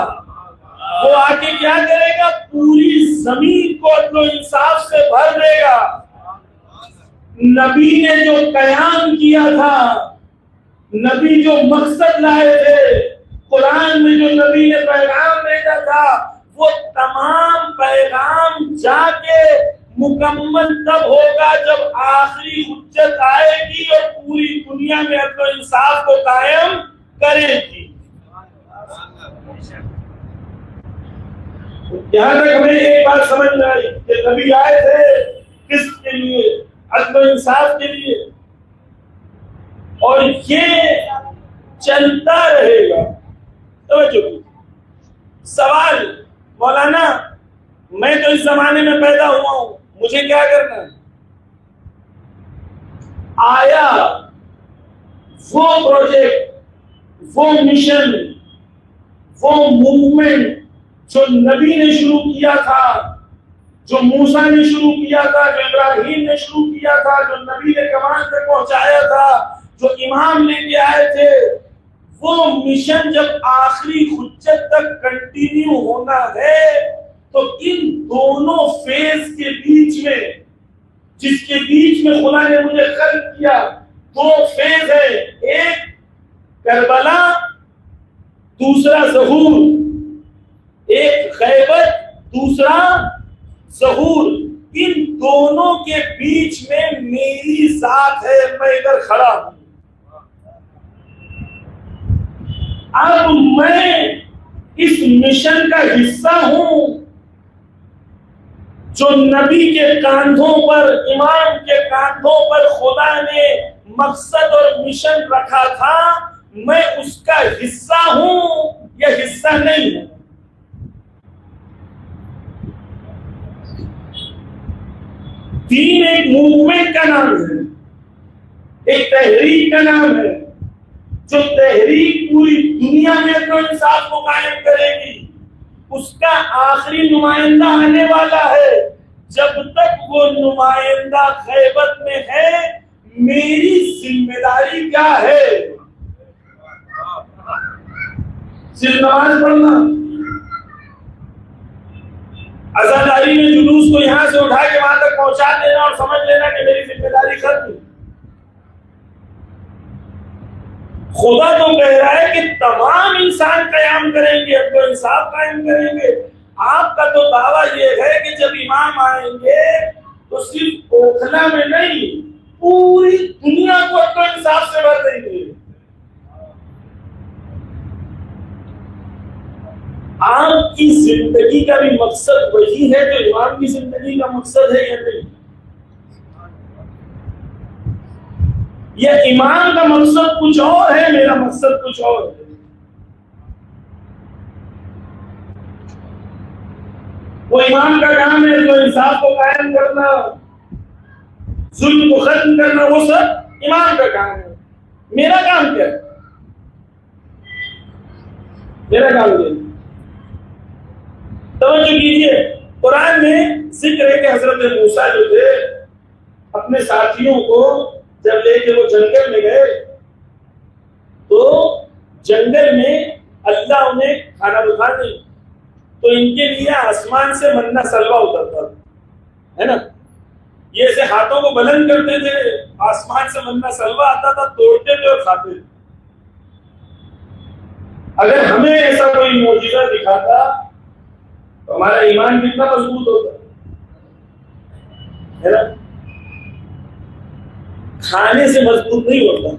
وہ آ کے کیا کرے گا؟ پوری زمین کو عدل و انصاف سے بھر دے گا. نبی نے جو قیام کیا تھا، نبی جو مقصد لائے تھے، قرآن میں جو نبی نے پیغام بھیجا تھا، وہ تمام پیغام جا کے مکمل تب ہوگا جب آخری حجت آئے گی اور پوری دنیا میں عدل و انصاف کو قائم کرے گی. یہاں تک ہمیں ایک بات سمجھ میں آئی کہ نبی آئے تھے کس کے لیے؟ عدل و انصاف کے لیے. اور یہ چلتا رہے گا. توجہ، سوال، مولانا میں تو اس زمانے میں پیدا ہوا ہوں، مجھے کیا کرنا ہے؟ آیا وہ پروجیکٹ، وہ مشن، وہ موومنٹ جو نبی نے شروع کیا تھا، جو موسیٰ نے شروع کیا تھا، جو ابراہیم نے شروع کیا تھا، جو نبی نے کمال تک پہنچایا تھا، جو امام لے کے آئے تھے، وہ مشن جب آخری حجت تک کنٹینیو ہونا ہے تو ان دونوں فیز کے بیچ میں، جس کے بیچ میں خدا نے مجھے خلق کیا، دو فیز ہے، ایک کربلا، دوسرا ظہور. ایک غیبت، دوسرا ظہور. ان دونوں کے بیچ میں میری ذات ہے، میں ادھر کھڑا ہوں. اب میں اس مشن کا حصہ ہوں جو نبی کے کاندھوں پر، امام کے کاندھوں پر خدا نے مقصد اور مشن رکھا تھا. میں اس کا حصہ ہوں یا حصہ نہیں ہوں؟ دین ایک موومنٹ کا نام ہے، ایک تحریک کا نام ہے، جو تحریک پوری دنیا میں عدل و انصاف کو قائم کرے گی. اس کا آخری نمائندہ آنے والا ہے. جب تک وہ نمائندہ غیبت میں ہے، میری ذمہ داری کیا ہے؟ صرف نماز پڑھنا، عزاداری میں جلوس کو یہاں سے اٹھا کے وہاں تک پہنچا دینا اور سمجھ لینا کہ میری ذمہ داری ختم. خدا تو کہہ رہا ہے کہ تمام انسان قیام کریں گے، عدل و انصاف قائم کریں گے. آپ کا تو دعویٰ یہ ہے کہ جب امام آئیں گے تو صرف اوکھلا میں نہیں، پوری دنیا کو عدل و انصاف سے بھر دیں گے. آپ کی زندگی کا بھی مقصد وہی ہے جو امام کی زندگی کا مقصد ہے یا نہیں؟ یا امام کا مقصد کچھ اور ہے، میرا مقصد کچھ اور ہے؟ وہ امام کا کام ہے جو انصاف کو قائم کرنا، ظلم کو ختم کرنا، وہ سب امام کا کام ہے. میرا کام کیا ہے؟ میرا کام کیا ہے؟ توجہ کیجیے، قرآن میں ذکر ہے کہ حضرت موسیٰ جو تھے اپنے ساتھیوں کو جب لے کے وہ جنگل میں گئے تو جنگل میں اللہ انہیں کھانا بکھا نہیں، تو ان کے لیے آسمان سے منہ سلوہ اترتا ہے نا، یہ ایسے ہاتھوں کو بلند کرتے تھے، آسمان سے منہ سلوہ آتا تھا، توڑتے تھے اور کھاتے تھے۔ اگر ہمیں ایسا کوئی معجزہ دکھاتا تو ہمارا ایمان کتنا مضبوط ہوتا ہے نا، کھانے سے مضبوط نہیں ہوتا۔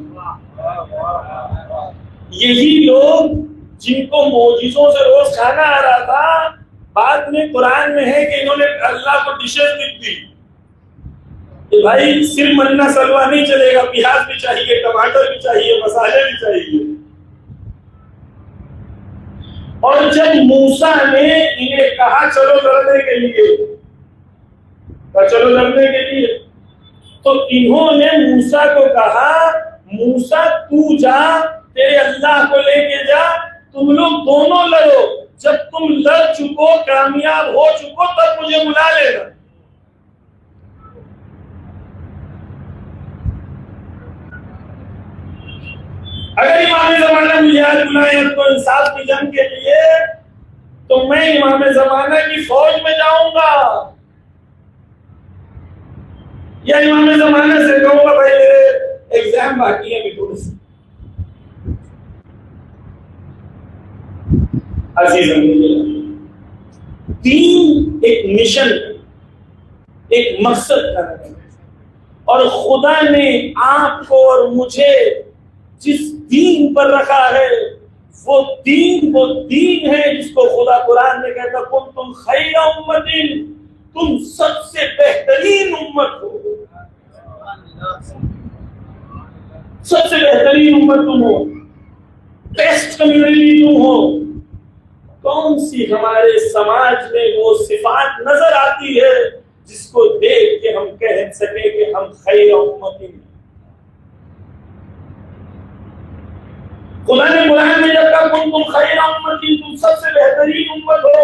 یہی لوگ جن کو معجزوں سے روز کھانا آ رہا تھا، بعد میں قرآن میں ہے کہ انہوں نے اللہ کو ڈشز لکھ دی کہ بھائی صرف منہ سلوہ نہیں چلے گا، پیاز بھی چاہیے، ٹماٹر بھی چاہیے، مسالے بھی چاہیے۔ اور جب موسیٰ نے انہیں کہا چلو لڑنے کے لیے، چلو لڑنے کے لیے، تو انہوں نے موسیٰ کو کہا موسیٰ تو جا، تیرے اللہ کو لے کے جا، تم لوگ دونوں لڑو، جب تم لڑ چکو، کامیاب ہو چکو، تب مجھے بلا لینا۔ اگر امام زمانہ مجھے آج بلائے تو انصاف کی جنگ کے لیے، تو میں امام زمانہ کی فوج میں جاؤں گا، یا امام زمانہ سے کہوں گا بھائی میرے ایگزام باقی ہے بالکل۔ دین ایک مشن، ایک مقصد کا ہے، اور خدا نے آپ کو اور مجھے جس دین پر رکھا ہے وہ دین ہے جس کو خدا قرآن میں کہتا کنتم خیر امت، تم سب سے بہترین امت ہو، سب سے بہترین امت تم ہو، بیسٹ کمیونٹی تم ہو۔ کون سی ہمارے سماج میں وہ صفات نظر آتی ہے جس کو دیکھ کے ہم کہہ سکیں کہ ہم خیر امت ہیں؟ خدا نے قرآن میں جب کہا کنتم خیر امت، تم سب سے بہترین امت ہو،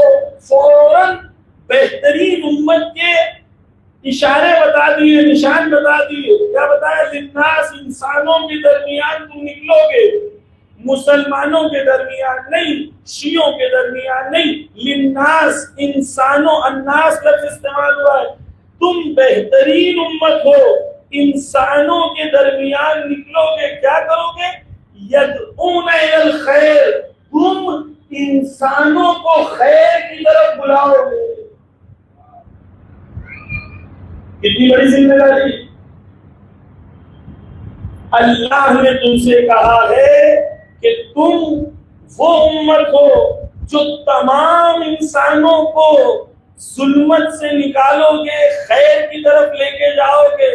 فوراً بہترین امت کے اشارے بتا دیے، نشان بتا دیے۔ کیا بتایا؟ للناس، انسانوں کے درمیان تم نکلو گے، مسلمانوں کے درمیان نہیں، شیعوں کے درمیان نہیں، للناس، انسانوں، الناس لفظ استعمال ہوا ہے، تم بہترین امت ہو، انسانوں کے درمیان نکلو گے، کیا کرو گے؟ یدعون الی الخیر، تم انسانوں کو خیر کی طرف بلاؤ گے۔ کتنی بڑی ذمہ داری! اللہ نے تم سے کہا ہے کہ تم وہ امت ہو جو تمام انسانوں کو ظلمت سے نکالو گے، خیر کی طرف لے کے جاؤ گے۔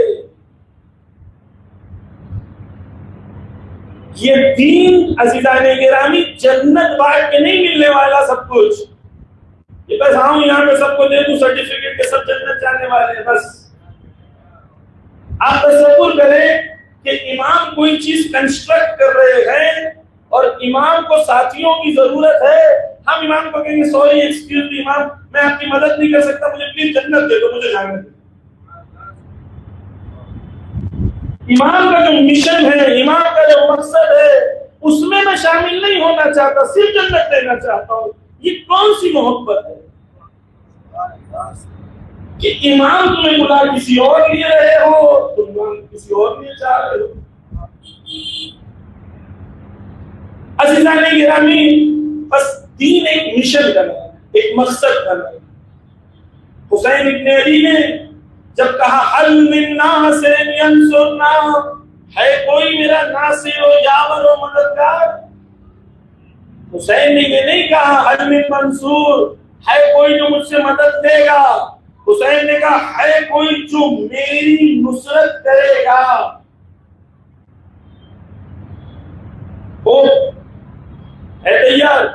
یہ دین عزیزان گرامی جنت بانٹ کے نہیں ملنے والا سب کچھ، یہ بس ہاں یہاں پہ سب کو دے دوں سرٹیفکیٹ کے سب جنت جانے والے ہیں بس۔ آپ تصور کریں کہ امام کوئی چیز کنسٹرکٹ کر رہے ہیں اور امام کو ساتھیوں کی ضرورت ہے، ہم امام کو کہیں گے سوری ایکسکیوز می امام، میں آپ کی مدد نہیں کر سکتا، مجھے پلیز جنت دے دو، مجھے جانے دو۔ امام کا جو مشن ہے، امام کا جو مقصد ہے، اس میں شامل نہیں ہونا چاہتا، صرف جنت لینا چاہتا ہوں۔ یہ کون سی محبت ہے کہ امام تمہیں بلا کسی اور لیے رہے ہو، تم کسی اور لیے چاہ رہے ہو؟ عزیزان گرامی، بس دین ایک مشن کرنا ہے، ایک مقصد کرنا ہے۔ حسین ابن علی نے جب کہا حل من ناصر ینصرنا، ہے کوئی میرا ناصر و یاور و مددگار؟ حسین نے یہ نہیں کہا حل من منصور، ہے کوئی جو مجھ سے مدد دے گا، حسین نے کہا ہے کوئی جو میری نصرت کرے گا۔ وہ ہے تیار؟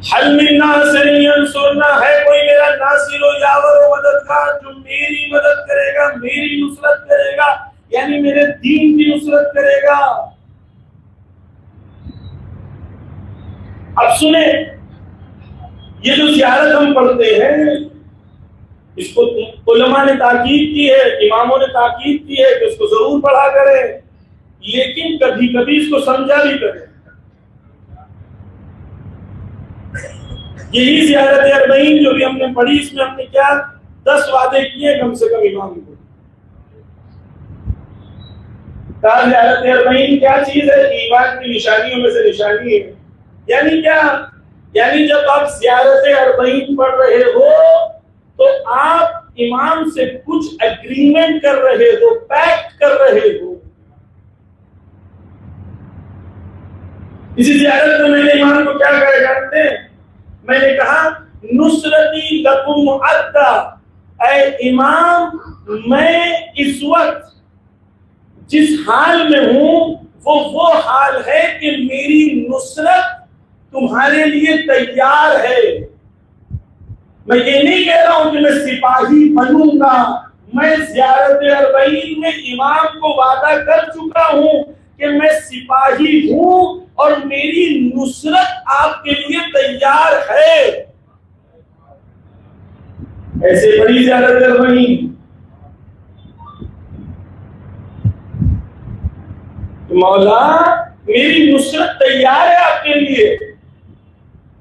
حل من ناصر ینصرنا، ہے کوئی میرا ناصر و یاور و مددگار جو میری مدد کرے گا، میری نصرت کرے گا، یعنی میرے دین کی نصرت کرے گا۔ اب سنیں، یہ جو زیارت ہم پڑھتے ہیں اس کو علماء نے تاکید کی ہے، اماموں نے تاکید کی ہے کہ اس کو ضرور پڑھا کریں، لیکن کبھی کبھی اس کو سمجھا بھی کریں۔ یہی زیارت اربعین جو بھی ہم نے پڑھی، اس میں ہم نے کیا 10 وعدے کیے کم سے کم امام کو۔ زیارت اربعین کیا چیز ہے؟ ایمان کی نشانیوں میں سے نشانی ہے۔ یعنی کیا؟ یعنی جب آپ زیارت اربعین پڑھ رہے ہو تو آپ امام سے کچھ اگریمنٹ کر رہے ہو، پیکٹ کر رہے ہو۔ اسی زیارت میں نے امام کو کیا کہا جانتے ہیں؟ میں نے کہا نصرتی لکم عدہ، اے امام میں اس وقت جس حال میں ہوں وہ حال ہے کہ میری نصرت تمہارے لیے تیار ہے۔ میں یہ نہیں کہہ رہا ہوں کہ میں سپاہی بنوں گا، میں زیارت اربعین میں امام کو وعدہ کر چکا ہوں کہ میں سپاہی ہوں اور میری نصرت آپ کے لیے تیار ہے۔ ایسے بڑی زیارت اربعین مولا میری نصرت تیار ہے آپ کے لیے۔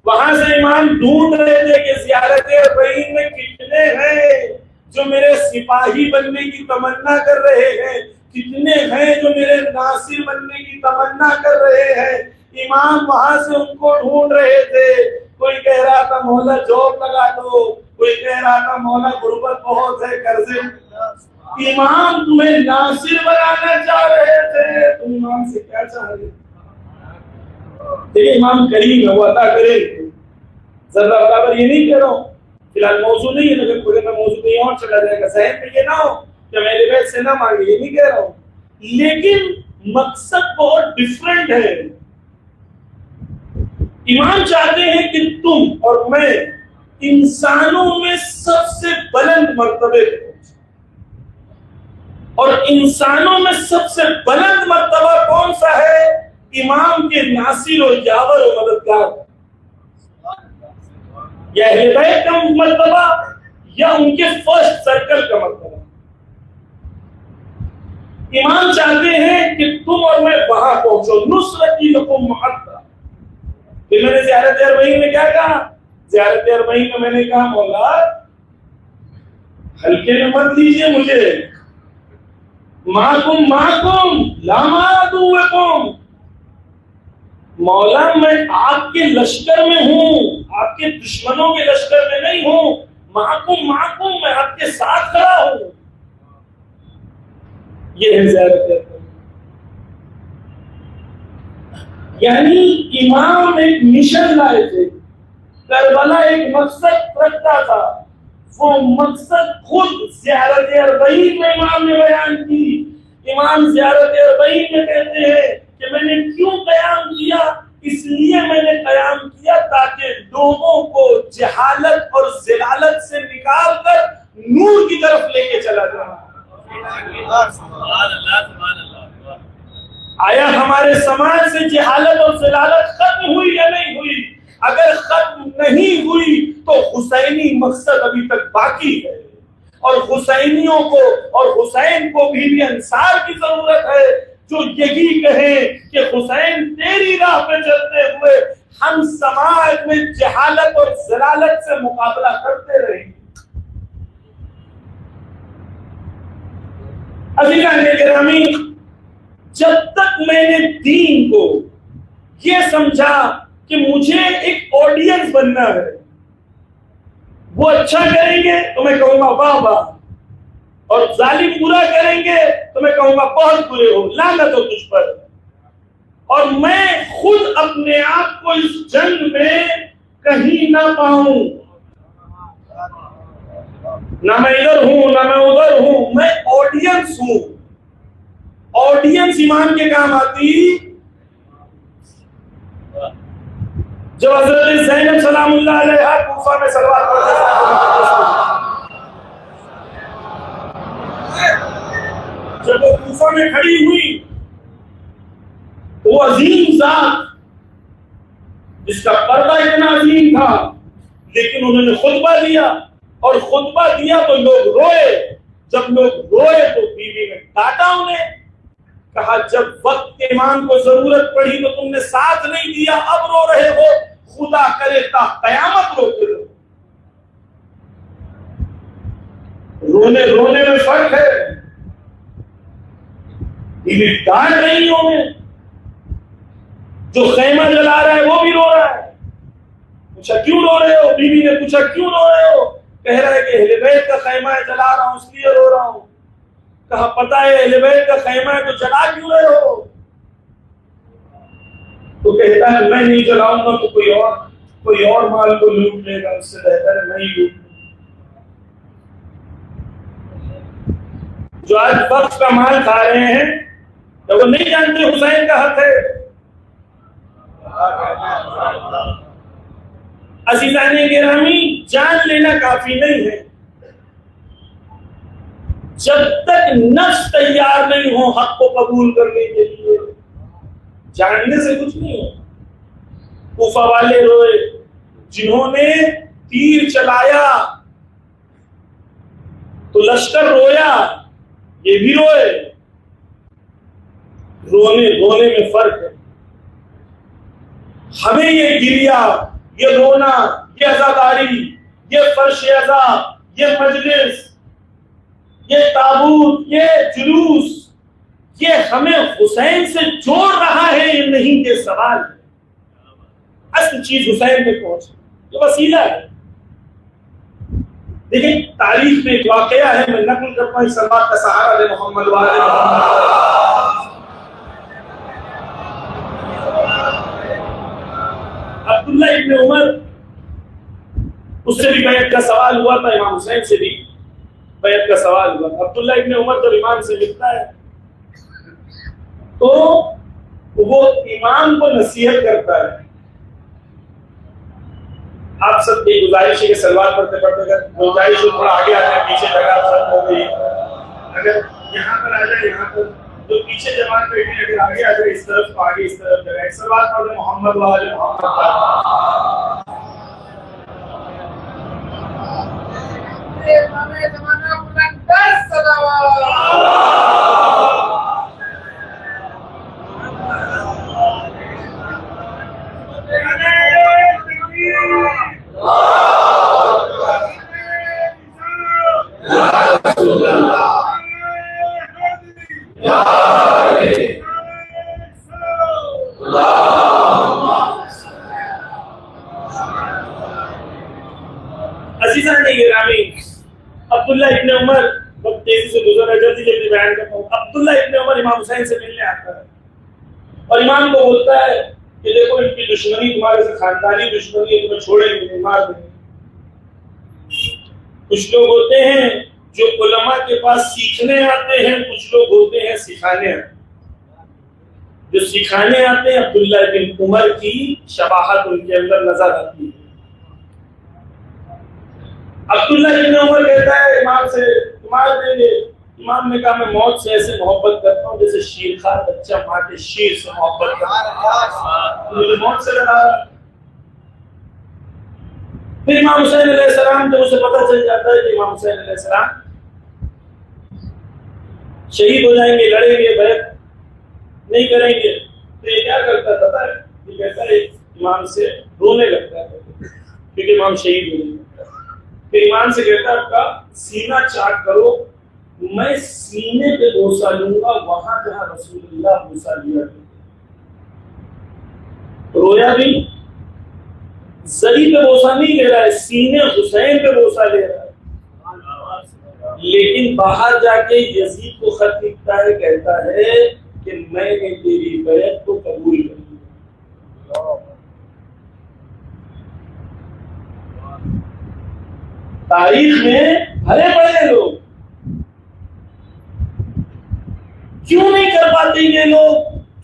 وہاں سے امام ڈھونڈ رہے تھے کہ زیارت اربعین میں کتنے ہیں جو میرے سپاہی بننے کی تمنا کر رہے ہیں، کتنے ہیں جو میرے ناصر بننے کی تمنا کر رہے ہیں۔ امام وہاں سے ان کو ڈھونڈ رہے تھے۔ کوئی کہہ رہا تھا مولا جاب لگا دو، کوئی کہہ رہا تھا مولا غربت بہت ہے قرضے۔ امام تمہیں ناصر بنانا چاہ رہے تھے، تم امام سے کیا چاہ رہے؟ دیکھیں امام کریم ہے، وہ عطا کرے۔ ذرا برابر یہ نہیں کہہ رہا ہوں، فی الحال موضوع نہیں ہے، لیکن کوئی میں موضوع کہیں اور چلا جائے گا، ذہن میں یہ نہ ہو کہ میرے بیت سے نہ مانگے، یہ نہیں کہہ رہا ہوں، لیکن مقصد بہت ڈیفرنٹ ہے۔ امام چاہتے ہیں کہ تم اور میں انسانوں میں سب سے بلند مرتبے پہ پہنچے، اور انسانوں میں سب سے بلند مرتبہ کون سا ہے؟ امام کے ناصر و یاور و مددگار، یا اہل بیت کا مرتبہ یا ان کے فرسٹ سرکل کا مرتبہ۔ امام چاہتے ہیں کہ تم اور میں وہاں پہنچو، نصرتی لکم عدہ۔ پھر میں نے زیارت اربعین میں کیا کہا؟ زیارت اربعین میں میں نے کہا مولا ہلکے میں مت لیجیے مجھے، معکم لا مع عدوکم، مولا میں آپ کے لشکر میں ہوں، آپ کے دشمنوں کے لشکر میں نہیں ہوں، معکم میں آپ کے ساتھ کھڑا ہوں۔ یہ ہے زیارت اربعین۔ یعنی امام ایک مشن لائے تھے، کربلا ایک مقصد رکھتا تھا، وہ مقصد خود زیارت اربعین میں امام نے بیان کی۔ امام زیارت اربعین میں کہتے ہیں کہ میں نے کیوں قیام کیا؟ اس لیے میں نے قیام کیا تاکہ لوگوں کو جہالت اور ضلالت سے نکال کر نور کی طرف لے کے چلا جاؤں۔ آیا ہمارے سماج سے جہالت اور ضلالت ختم ہوئی یا نہیں ہوئی؟ اگر ختم نہیں ہوئی تو حسینی مقصد ابھی تک باقی ہے، اور حسینیوں کو اور حسین کو بھی انصار کی ضرورت ہے جو یہی کہیں کہ حسین تیری راہ پہ چلتے ہوئے ہم سماج میں جہالت اور ضلالت سے مقابلہ کرتے رہیں گے۔ عزیزان گرامی، جب تک میں نے دین کو یہ سمجھا کہ مجھے ایک آڈینس بننا ہے، وہ اچھا کریں گے تو میں کہوں گا واہ واہ، اور ظالم برا کریں گے تو میں کہوں گا بہت برے ہو، لعنت ہو تجھ پر، اور میں خود اپنے آپ کو اس جنگ میں کہیں نہ پاؤں، نہ میں ادھر ہوں نہ میں ادھر ہوں، میں آڈینس ہوں۔ آڈینس ایمان کے کام آتی۔ جب حضرت زینب سلام اللہ علیہا کوفہ میں سلوات پڑھتے جب وہ کوفہ میں کھڑی ہوئی، وہ عظیم ذات جس کا پردہ اتنا عظیم تھا، لیکن انہوں نے خطبہ دیا، اور خطبہ دیا تو لوگ روئے، جب لوگ روئے تو بیوی نے ڈانٹا انہیں، کہا جب وقت امام کو ضرورت پڑی تو تم نے ساتھ نہیں دیا، اب رو رہے ہو، خدا کرے تا قیامت روتے رہو۔ رونے میں فرق ہے، بیوی ڈانٹ رہی ہوں میں، جو خیمہ جلا رہا ہے وہ بھی رو رہا ہے۔ پوچھا کیوں رو رہے ہو؟ بیوی نے پوچھا کیوں رو رہے ہو؟ کہہ رہا ہے کہ اہل بیت کا خیمہ ہے، جلا رہا ہوں اس لیے رو رہا ہوں۔ کہا پتہ ہے اہل بیت کا خیمہ ہے تو جلا کیوں رہے ہو؟ تو کہتا ہے میں نہیں جلاؤں گا تو کوئی اور مال کو لوٹ لے گا، اس سے بہتر ہے نہیں لوٹ۔ جو آج وقت کا مال کھا رہے ہیں تو وہ نہیں جانتے حسین کا حق ہے۔ عزیزان گرامی، جان لینا کافی نہیں ہے، جب تک نفس تیار نہیں ہو حق کو قبول کرنے کے لیے، جاننے سے کچھ نہیں ہو۔ کوفہ والے روئے، جنہوں نے تیر چلایا تو لشکر رویا، یہ بھی روئے۔ رونے میں فرق ہے۔ ہمیں یہ گریا، یہ رونا، یہ عزاداری، یہ فرش عزا، یہ مجلس، یہ تابوت، یہ جلوس، یہ ہمیں حسین سے جوڑ رہا ہے یہ نہیں کہ سوال ہے۔ اصل چیز حسین میں پہنچ، یہ وسیلہ ہے۔ دیکھیں تاریخ میں ایک واقعہ ہے، میں نقل کرتا ہوں، سلوات کا سہارا دے محمد والے محمد۔ عبداللہ ابن عمر، اس سے بھی بیعت کا سوال ہوا تھا، امام حسین سے بھی بیعت کا سوال ہوا۔ عبداللہ ابن عمر جب امام سے ملتا ہے تو وہ امام کو نصیحت کرتا ہے۔ آپ سب کی گزارش ہے کہ سلوات پڑھتے پڑھتے گزارش تھوڑا آگے آ جائے، پیچھے جگہ ختم ہو گئی، اگر یہاں پر آ جائے، یہاں پر جو پیچھے جماعت بیٹھی ہے اگر آگے آ جائے، اس طرف تو آگے، اس طرف جگہ، سلوات پڑھتے محمد والے محمد۔ عزیزان گرامی، عبداللہ ابن عمر، بہت تیزی سے گزر ہے، جلدی بیان کرتا ہوں۔ عبداللہ ابن عمر امام حسین سے ملنے آتا ہے اور امام کو بولتا ہے کہ دیکھو ان کی دشمنی تمہارے سے خاندانی دشمنی ہے، تمہیں چھوڑیں گے، مار دیں گے۔ کچھ لوگ ہوتے ہیں جو علماء کے پاس سیکھنے آتے ہیں، کچھ لوگ ہوتے ہیں سکھانے آتے ہیں۔ جو سکھانے آتے ہیں عبداللہ بن عمر کی شباہت ان کے اندر نظر آتی ہے۔ عبداللہ بن عمر کہتا ہے امام سے تمہارے دیں گے۔ امام نے کہا میں موت سے ایسے محبت کرتا ہوں جیسے شیرخوار بچہ ماں کے شیر سے محبت کرتا ہے، مجھے موت سے ڈرا۔ پھر امام حسین علیہ السلام جب اسے پتہ چل جاتا ہے کہ امام حسین علیہ السلام شہید ہو جائیں گے، لڑیں گے، بیعت نہیں کریں گے، تو یہ کیا کرتا ہے پتہ ہے؟ یہ کہتا ہے امام سے رونے لگتا ہے کیونکہ امام شہید ہو جائیں گے۔ پھر امام سے کہتا ہے آپ کا سینہ چاک کرو، میں سینے پہ بوسہ لوں گا وہاں جہاں رسول اللہ بوسہ لیا۔ رویا بھی، زری پہ بوسہ نہیں لے رہا ہے، سینے حسین پہ بوسہ لے رہا ہے۔ لیکن باہر جا کے یزید کو خط لکھتا ہے، کہتا ہے کہ میں نے تیری بیعت کو قبول کر لیا۔ تاریخ میں بھرے پڑے لوگ، کیوں نہیں کر پاتے یہ لوگ؟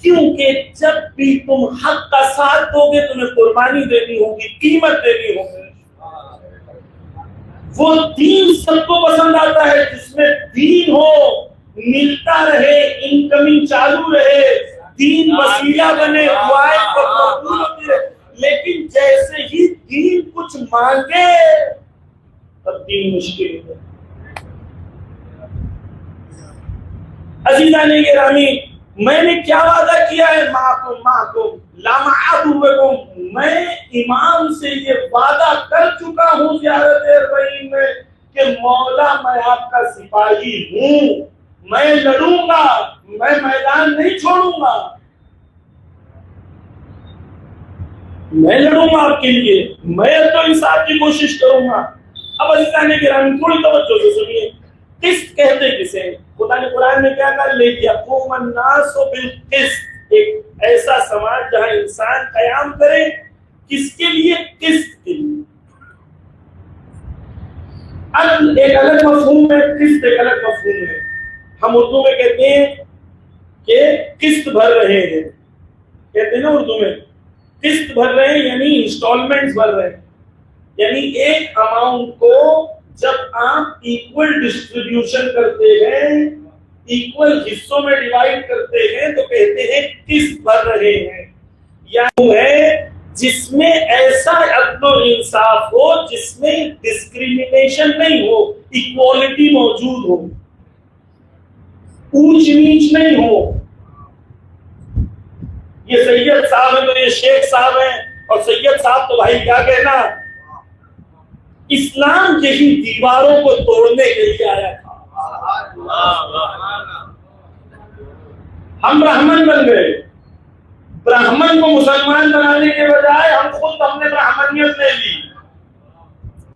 کیونکہ جب بھی تم حق کا ساتھ دو گے تمہیں قربانی دینی ہوگی، قیمت دینی ہوگی۔ وہ دین سب کو پسند آتا ہے جس میں دین ہو، ملتا رہے، انکمنگ چالو رہے، دین وسیلہ بنے، دعائیں قبول ہوتی رہے۔ لیکن جیسے ہی دین کچھ مانگے تب دین مشکل ہے۔ عزیزان گرامی، میں نے کیا وعدہ کیا ہے؟ معکم لا معدوکم، میں امام سے یہ وعدہ کر چکا ہوں زیارت اربعین میں کہ مولا میں آپ کا سپاہی ہوں، میں لڑوں گا، میں میدان نہیں چھوڑوں گا، میں لڑوں گا آپ کے لیے، میں تو انصاف کی کوشش کروں گا۔ اب عزیزان گرامی تھوڑی توجہ سے سنیے، قسط کہتے کسے؟ خدا نے قرآن میں کیا کہا؟ لیقوم الناس بالقسط، ایک ایسا سماج جہاں انسان قیام کرے، کس کے لیے؟ قسط کے لیے۔ عدل ایک الگ مفہوم ہے، قسط ایک الگ مفہوم ہے۔ ہم اردو میں کہتے ہیں کہ قسط بھر رہے ہیں، کہتے ہیں نا اردو میں قسط بھر رہے ہیں، یعنی انسٹالمنٹس بھر رہے ہیں، یعنی ایک اماؤنٹ کو جب آپ ایکول ڈسٹریبیوشن کرتے ہیں، ایکول حصوں میں ڈیوائڈ کرتے ہیں تو کہتے ہیں قسط بھر رہے ہیں۔ یا وہ ہے جس میں ایسا عدل و انصاف ہو، جس میں ڈسکریمنیشن نہیں ہو، ایکوالٹی موجود ہو، اونچ نیچ نہیں ہو۔ یہ سید صاحب ہیں تو یہ شیخ صاحب ہیں، اور سید صاحب تو بھائی کیا کہنا، اسلام یہی دیواروں کو توڑنے کے لیے آیا تھا۔ ہم برہمن بن گئے، برہمن کو مسلمان بنانے کے بجائے ہم نے برہمنیت لے لی،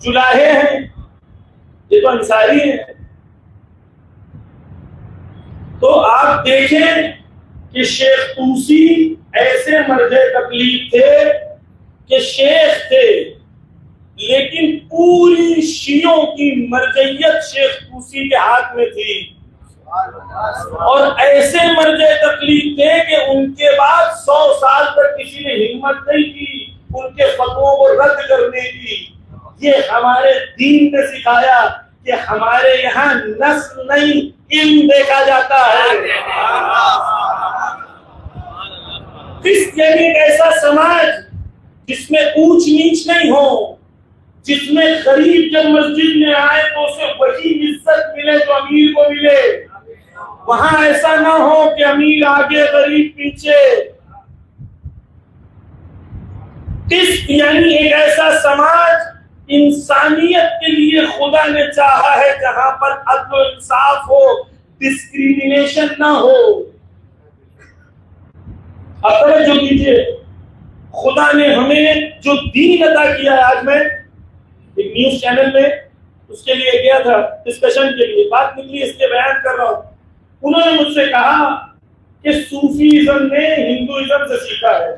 چلاہے ہیں، یہ تو انصاری ہیں۔ تو آپ دیکھیں کہ شیخ طوسی ایسے مرد تکلیف تھے کہ شیخ تھے، لیکن پوری شیعوں کی مرجعیت شیخ طوسی کے ہاتھ میں تھی، اور ایسے مرجع تکلیف تھے کہ ان کے بعد 100 سال تک کسی نے ہمت نہیں کی ان کے فتووں کو رد کرنے کی۔ یہ ہمارے دین نے سکھایا کہ ہمارے یہاں نسل نہیں، علم دیکھا جاتا ہے۔ قسط یعنی ایک ایسا سماج جس میں اونچ نیچ نہیں ہو، جس میں غریب جب مسجد میں آئے تو اسے وہی عزت ملے جو امیر کو ملے، وہاں ایسا نہ ہو کہ امیر آگے غریب پیچھے۔ قسط یعنی ایک ایسا سماج انسانیت کے لیے خدا نے چاہا ہے جہاں پر عدل و انصاف ہو، ڈسکریمنیشن نہ ہو۔ اب توجہ کیجیے، خدا نے ہمیں جو دین عطا کیا ہے، آج میں ایک نیوز چینل میں اس کے لیے گیا تھا ڈسکشن کے لیے، بات نکلی اس کے بیان کر رہا ہوں۔ انہوں نے مجھ سے کہا کہ صوفیزم نے ہندوازم سے سیکھا ہے۔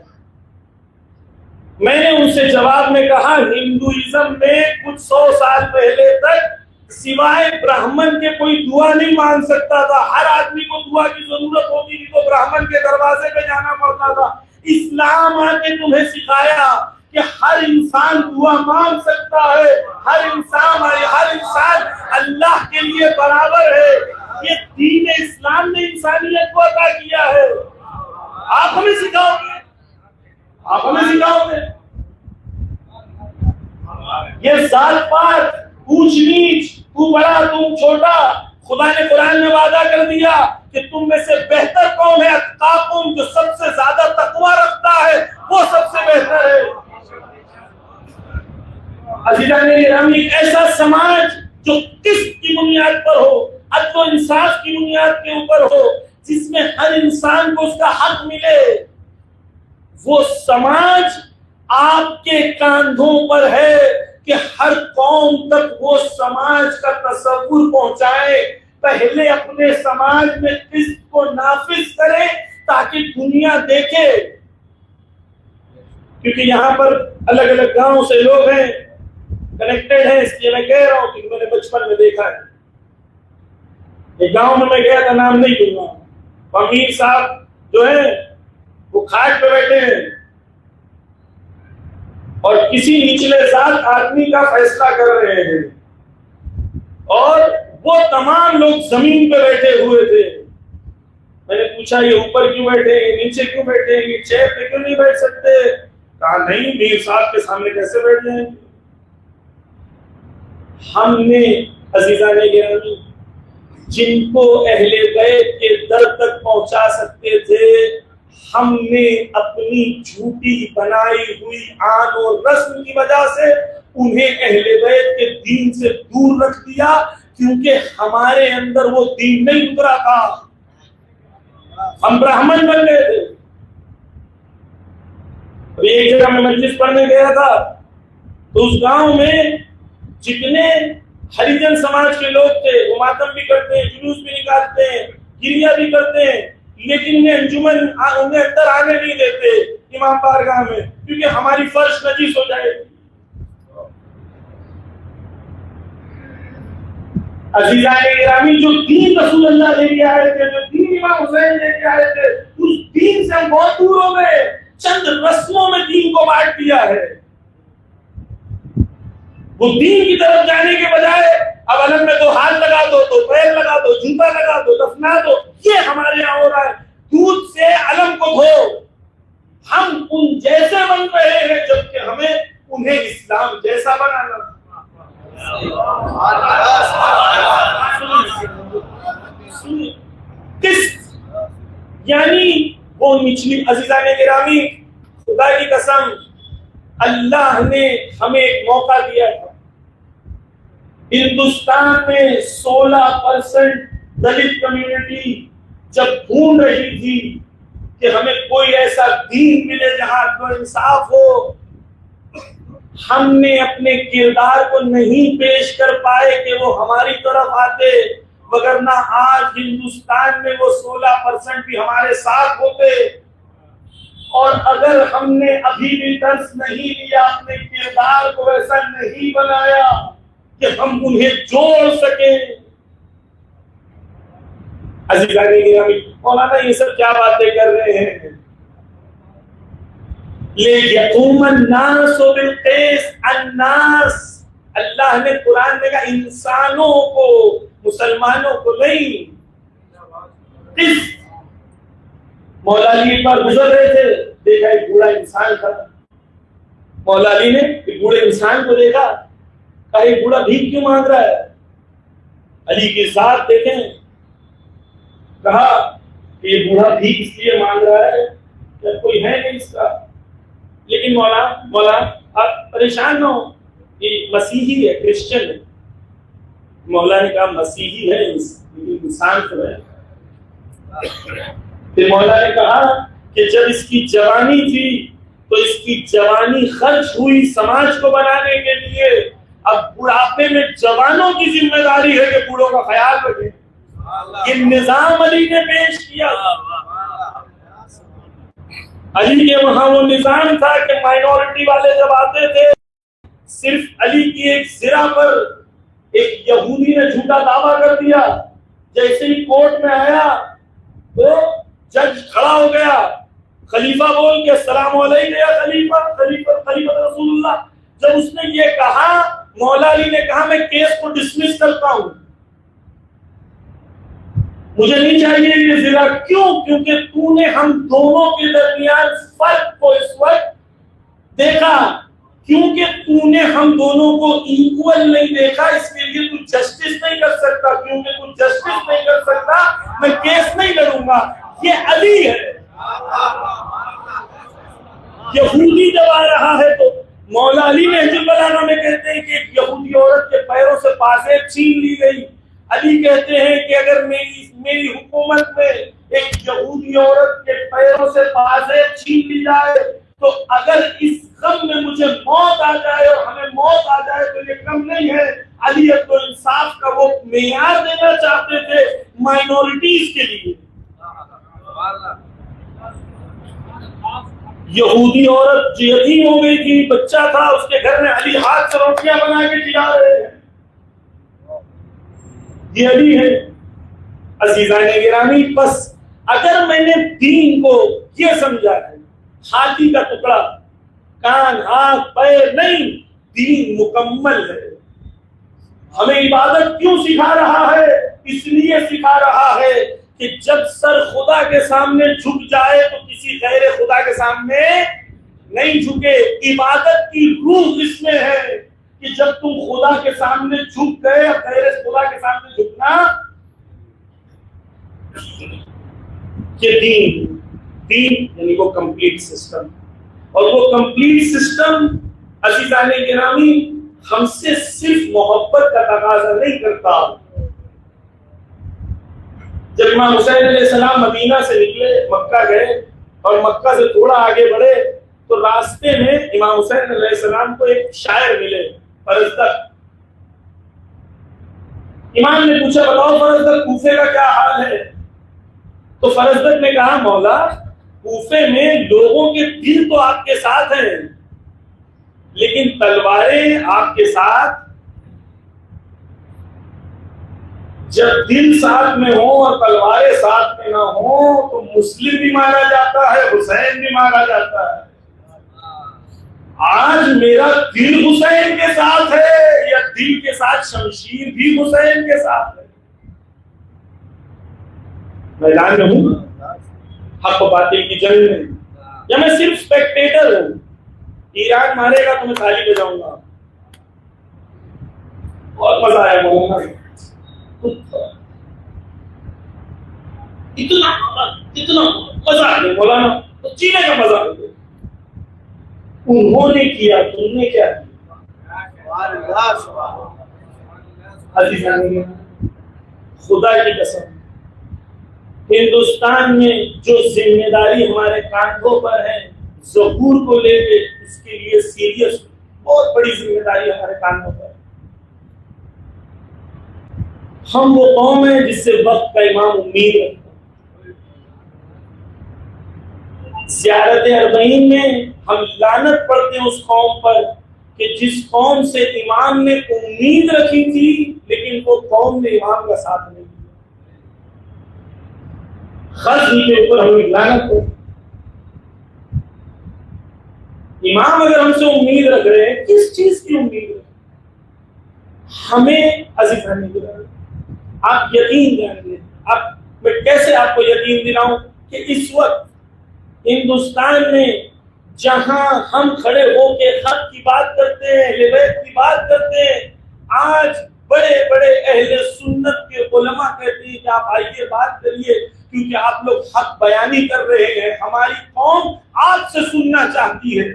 میں نے ان سے جواب میں کہا ہندوازم میں کچھ 100 سال پہلے تک سوائے برہمن کے کوئی دعا نہیں مانگ سکتا تھا، ہر آدمی کو دعا کی ضرورت ہوتی تھی تو برہمن کے دروازے پہ جانا پڑتا تھا۔ اسلام آ کے تمہیں سکھایا کہ ہر انسان دعا مانگ سکتا ہے، ہر انسان اللہ کے لیے برابر ہے۔ یہ دین اسلام نے انسانیت کو عطا کیا ہے۔ آپ ہمیں سکھاؤ گے، آپ ہمیں سکھاؤ گے؟ یہ ذات پات، اونچ نیچ، تو بڑا تم چھوٹا، خدا نے قرآن میں وعدہ کر دیا کہ تم میں سے بہتر کون ہے؟ اتقاکم، جو سب سے زیادہ تقوی رکھتا ہے وہ سب سے بہتر ہے۔ عزیزان گرامی، ایک ایسا سماج جو قسط کی بنیاد پر ہو، عدل و انصاف کی بنیاد کے اوپر ہو، جس میں ہر انسان کو اس کا حق ملے، وہ سماج آپ کے کاندھوں پر ہے کہ ہر قوم تک وہ سماج کا تصور پہنچائے۔ پہلے اپنے سماج میں قسط کو نافذ کرے تاکہ دنیا دیکھے، کیونکہ یہاں پر الگ الگ گاؤں سے لوگ ہیں، کنیکٹڈ ہیں، اس لیے میں کہہ رہا ہوں کہ میں نے بچپن میں دیکھا ہے۔ ایک گاؤں میں گیا تھا، نام نہیں دوں گا، امیر صاحب جو ہیں وہ کھاٹ پہ بیٹھے ہیں اور کسی نچلے ذات آدمی کا فیصلہ کر رہے ہیں، اور وہ تمام لوگ زمین پہ بیٹھے ہوئے تھے۔ میں نے پوچھا یہ اوپر کیوں بیٹھے ہیں، نیچے کیوں بیٹھے ہیں، یہ چیئر پہ کیوں نہیں بیٹھ سکتے؟ کہا نہیں، میر صاحب کے سامنے کیسے بیٹھ جائیں گے؟ ہم نے عزیزان گرامی جن کو اہل بیت کے در تک پہنچا سکتے تھے، ہم نے اپنی جھوٹی بنائی ہوئی آن اور رسم کی وجہ سے انہیں اہل بیت کے دین سے دور رکھ دیا، کیونکہ ہمارے اندر وہ دین نہیں اترا تھا، ہم برہمن بن گئے تھے۔ ایک جگہ میں مجلس پڑھنے گیا تھا تو اس گاؤں میں جتنے ہریجن سماج کے لوگ تھے وہ ماتم بھی کرتے ہیں، جلوس بھی نکالتے ہیں، گریہ بھی کرتے ہیں، لیکن انہیں انجمن انہیں اندر آنے نہیں دیتے امام بارگاہ میں، کیونکہ ہماری فرش نجیس ہو جائے گی۔ عزیزان گرامی، جو دین رسول اللہ لے کے آئے تھے، جو دین امام حسین لے کے آئے تھے، اس دین سے ہم بہت دور ہو گئے، چند رسموں میں دین کو بانٹ دیا ہے۔ وہ دین کی طرف جانے کے بجائے اب علم میں تو ہاتھ لگا دو، تو پیر لگا دو، جوتا لگا دو، دفنا دو، یہ ہمارے یہاں ہو رہا ہے۔ دودھ سے علم کو دھو، ہم ان جیسے بن رہے ہیں جبکہ ہمیں انہیں اسلام جیسا بنانا۔ یعنی وہ نچلی، عزیزان گرامی خدا کی قسم اللہ نے ہمیں ایک موقع دیا تھا۔ ہندوستان میں 16% دلت کمیونٹی جب ڈھونڈ رہی تھی کہ ہمیں کوئی ایسا دین ملے جہاں عدل و انصاف ہو، ہم نے اپنے کردار کو نہیں پیش کر پائے کہ وہ ہماری طرف آتے، وگرنہ آج ہندوستان میں وہ 16% بھی ہمارے ساتھ ہوتے۔ اور اگر ہم نے ابھی بھی درس نہیں لیا، اپنے کردار کو ایسا نہیں بنایا کہ ہم انہیں جوڑ سکیں۔ عزیزان گرامی، مولانا یہ سب کیا باتیں کر رہے ہیں؟ لِيَقُومَ النَّاسُ بِالْقِسْطِ، الناس، اللہ نے قرآن میں کہا انسانوں کو، مسلمانوں کو نہیں۔ قسط، مولا علی ایک بار گزر رہے تھے، دیکھا ایک بوڑھا انسان تھا، مولا علی نے ایک بوڑھے انسان کو دیکھا، کہا ایک بوڑھا بھیک کیوں مانگ رہا ہے؟ علی کی ذات دیکھیں، کہا کہ یہ بوڑھا بھیک اس لیے مانگ رہا ہے کہ کوئی ہے نہیں اس کا، لیکن مولا آپ پریشان نہ ہو، یہ مسیحی ہے، کرسچن ہے۔ مولا نے کہا مسیحی ہے انسان تو ہے۔ پھر مولا نے کہا کہ جب اس کی جوانی تھی تو اس کی جوانی خرچ ہوئی سماج کو بنانے کے لیے، اب بڑھاپے میں جوانوں کی ذمہ داری ہے کہ بوڑھوں کا خیال رکھیں۔ یہ نظام علی نے پیش کیا۔ علی کے وہاں وہ نظام تھا کہ مائنورٹی والے جب آتے تھے، صرف علی کی ایک زرہ پر ایک یہودی نے جھوٹا دعویٰ کر دیا، جیسے ہی کورٹ میں آیا تو جج کھڑا ہو گیا، خلیفہ بول کے السلام علیکم یا خلیفہ رسول اللہ۔ جب اس نے یہ کہا، مولا علی نے کہا میں کیس کو ڈسمس کرتا ہوں، مجھے نہیں چاہیے یہ ذرا۔ کیوں؟ کیونکہ تو نے ہم دونوں کے درمیان فرق کو اس وقت دیکھا، کیونکہ تو نے ہم دونوں کو ایکول نہیں دیکھا، اس کے لیے تو جسٹس نہیں کر سکتا، کیونکہ تو جسٹس نہیں کر سکتا میں کیس نہیں لڑوں گا۔ یہ علی ہے۔ یہودی جب آ رہا ہے تو مولا علی نہج البلاغہ میں کہتے ہیں کہ ایک یہودی عورت کے پیروں سے پازیب چھین لی گئی۔ علی کہتے ہیں کہ اگر میری حکومت میں ایک یہودی عورت کے پیروں سے پازیب چھین لی جائے تو اگر اس غم میں مجھے موت آ جائے اور ہمیں موت آ جائے تو یہ کم نہیں ہے۔ علی عدل و انصاف کا وہ معیار دینا چاہتے تھے مائنورٹیز کے لیے۔ یہودی عورت یتیم ہو گئی تھی، بچہ تھا اس کے گھر میں، علی ہاتھ سے روٹیاں بنا کے کھلا رہے ہیں۔ یہ علی ہے۔ عزیزان گرامی، بس اگر میں نے دین کو یہ سمجھا ہے ہاتھی کا ٹکڑا، کان ہاتھ پیر نہیں، دین مکمل ہے۔ ہمیں عبادت کیوں سکھا رہا ہے؟ اس لیے سکھا رہا ہے کہ جب سر خدا کے سامنے جھک جائے تو کسی غیر خدا کے سامنے نہیں جھکے۔ عبادت کی روح اس میں ہے۔ کہ جب تم خدا کے سامنے جھک گئے، غیر خدا کے سامنے جھکنا، یہ دین یعنی وہ کمپلیٹ سسٹم، اور وہ کمپلیٹ سسٹم عزیزان گرامی ہم سے صرف محبت کا تقاضا نہیں کرتا۔ جب امام حسین علیہ السلام مدینہ سے نکلے، مکہ گئے اور مکہ سے تھوڑا آگے بڑھے تو راستے میں امام حسین علیہ السلام کو ایک شاعر ملے، فرزدق۔ امام نے پوچھا بتاؤ فرزدق کوفے کا کیا حال ہے؟ تو فرزدق نے کہا مولا کوفے میں لوگوں کے دل تو آپ کے ساتھ ہیں لیکن تلواریں آپ کے ساتھ، جب دل ساتھ میں ہو اور تلواریں ساتھ میں نہ ہو تو مسلم بھی مارا جاتا ہے، حسین بھی مارا جاتا ہے۔ آج میرا دل حسین کے ساتھ ہے یا دل کے ساتھ شمشیر بھی حسین کے ساتھ ہے؟ میدان میں ہوں، حق و باطل کی جنگ میں، یا میں صرف سپیکٹیٹر ہوں؟ ایران مارے گا تو میں تالی بجاؤں گا، بہت مزہ آیا مولانا، اتنا مزہ آ گیا مولانا، تو جینے کا مزہ آ گیا۔ انہوں نے کیا، تم نے کیا کیا؟ خدا کی قسم ہندوستان میں جو ذمہ داری ہمارے کاندھوں پر ہے ظہور کو لے کے، اس کے لیے سیریس بہت بڑی ذمہ داری ہمارے کاندھوں پر ہے۔ ہم وہ قوم ہیں جس سے وقت کا امام امید رکھتا ہے۔ زیارت اربعین میں ہم لعنت پڑھتے ہیں اس قوم پر کہ جس قوم سے امام نے امید رکھی تھی لیکن وہ قوم نے امام کا ساتھ نہیں دیا۔ غزنی کے اوپر ہم لعنت پڑھتے، امام اگر ہم سے امید رکھ رہے ہیں کس چیز کی امید رکھ؟ ہمیں عزیزان گرامی آپ یقین جانیں، میں کیسے آپ کو یقین دلاؤں کہ اس وقت ہندوستان میں جہاں ہم کھڑے ہو کے حق کی بات کرتے ہیں، اہل بیت کی بات کرتے ہیں، آج بڑے بڑے اہل سنت کے علماء کہتے ہیں کہ آپ آئیے بات کریے کیونکہ آپ لوگ حق بیانی کر رہے ہیں، ہماری قوم آپ سے سننا چاہتی ہے۔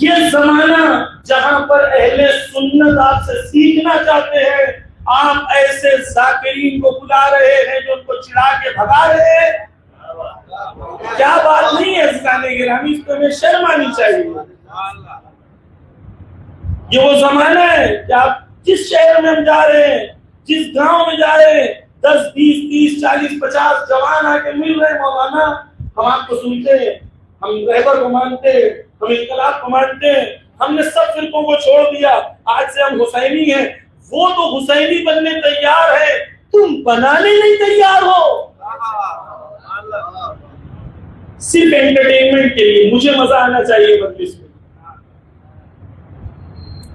یہ زمانہ جہاں پر اہل سنت آپ سے سیکھنا چاہتے ہیں، آپ ایسے ذاکرین کو بلا رہے ہیں جو ان کو چڑھا کے بھگا رہے ہیں۔ کیا بات نہیں ہے عزیزان گرامی، اس پہ ہمیں شرم آنی چاہیے۔ یہ وہ زمانہ ہے کہ آپ جس شہر میں ہم جا رہے ہیں، جس گاؤں میں جا رہے ہیں، 10 20 30 40 50 جوان آ کے مل رہے ہیں، مولانا ہم آپ کو سنتے ہیں، ہم رہبر کو مانتے ہیں، ہم انقلاب کو مانتے ہیں، ہم نے سب فرقوں کو چھوڑ دیا، آج سے ہم حسینی ہیں۔ وہ تو حسینی بننے تیار ہے، تم بنانے نہیں تیار ہو۔ صرف انٹرٹینمنٹ کے لیے مجھے مزہ آنا چاہیے مجلس میں،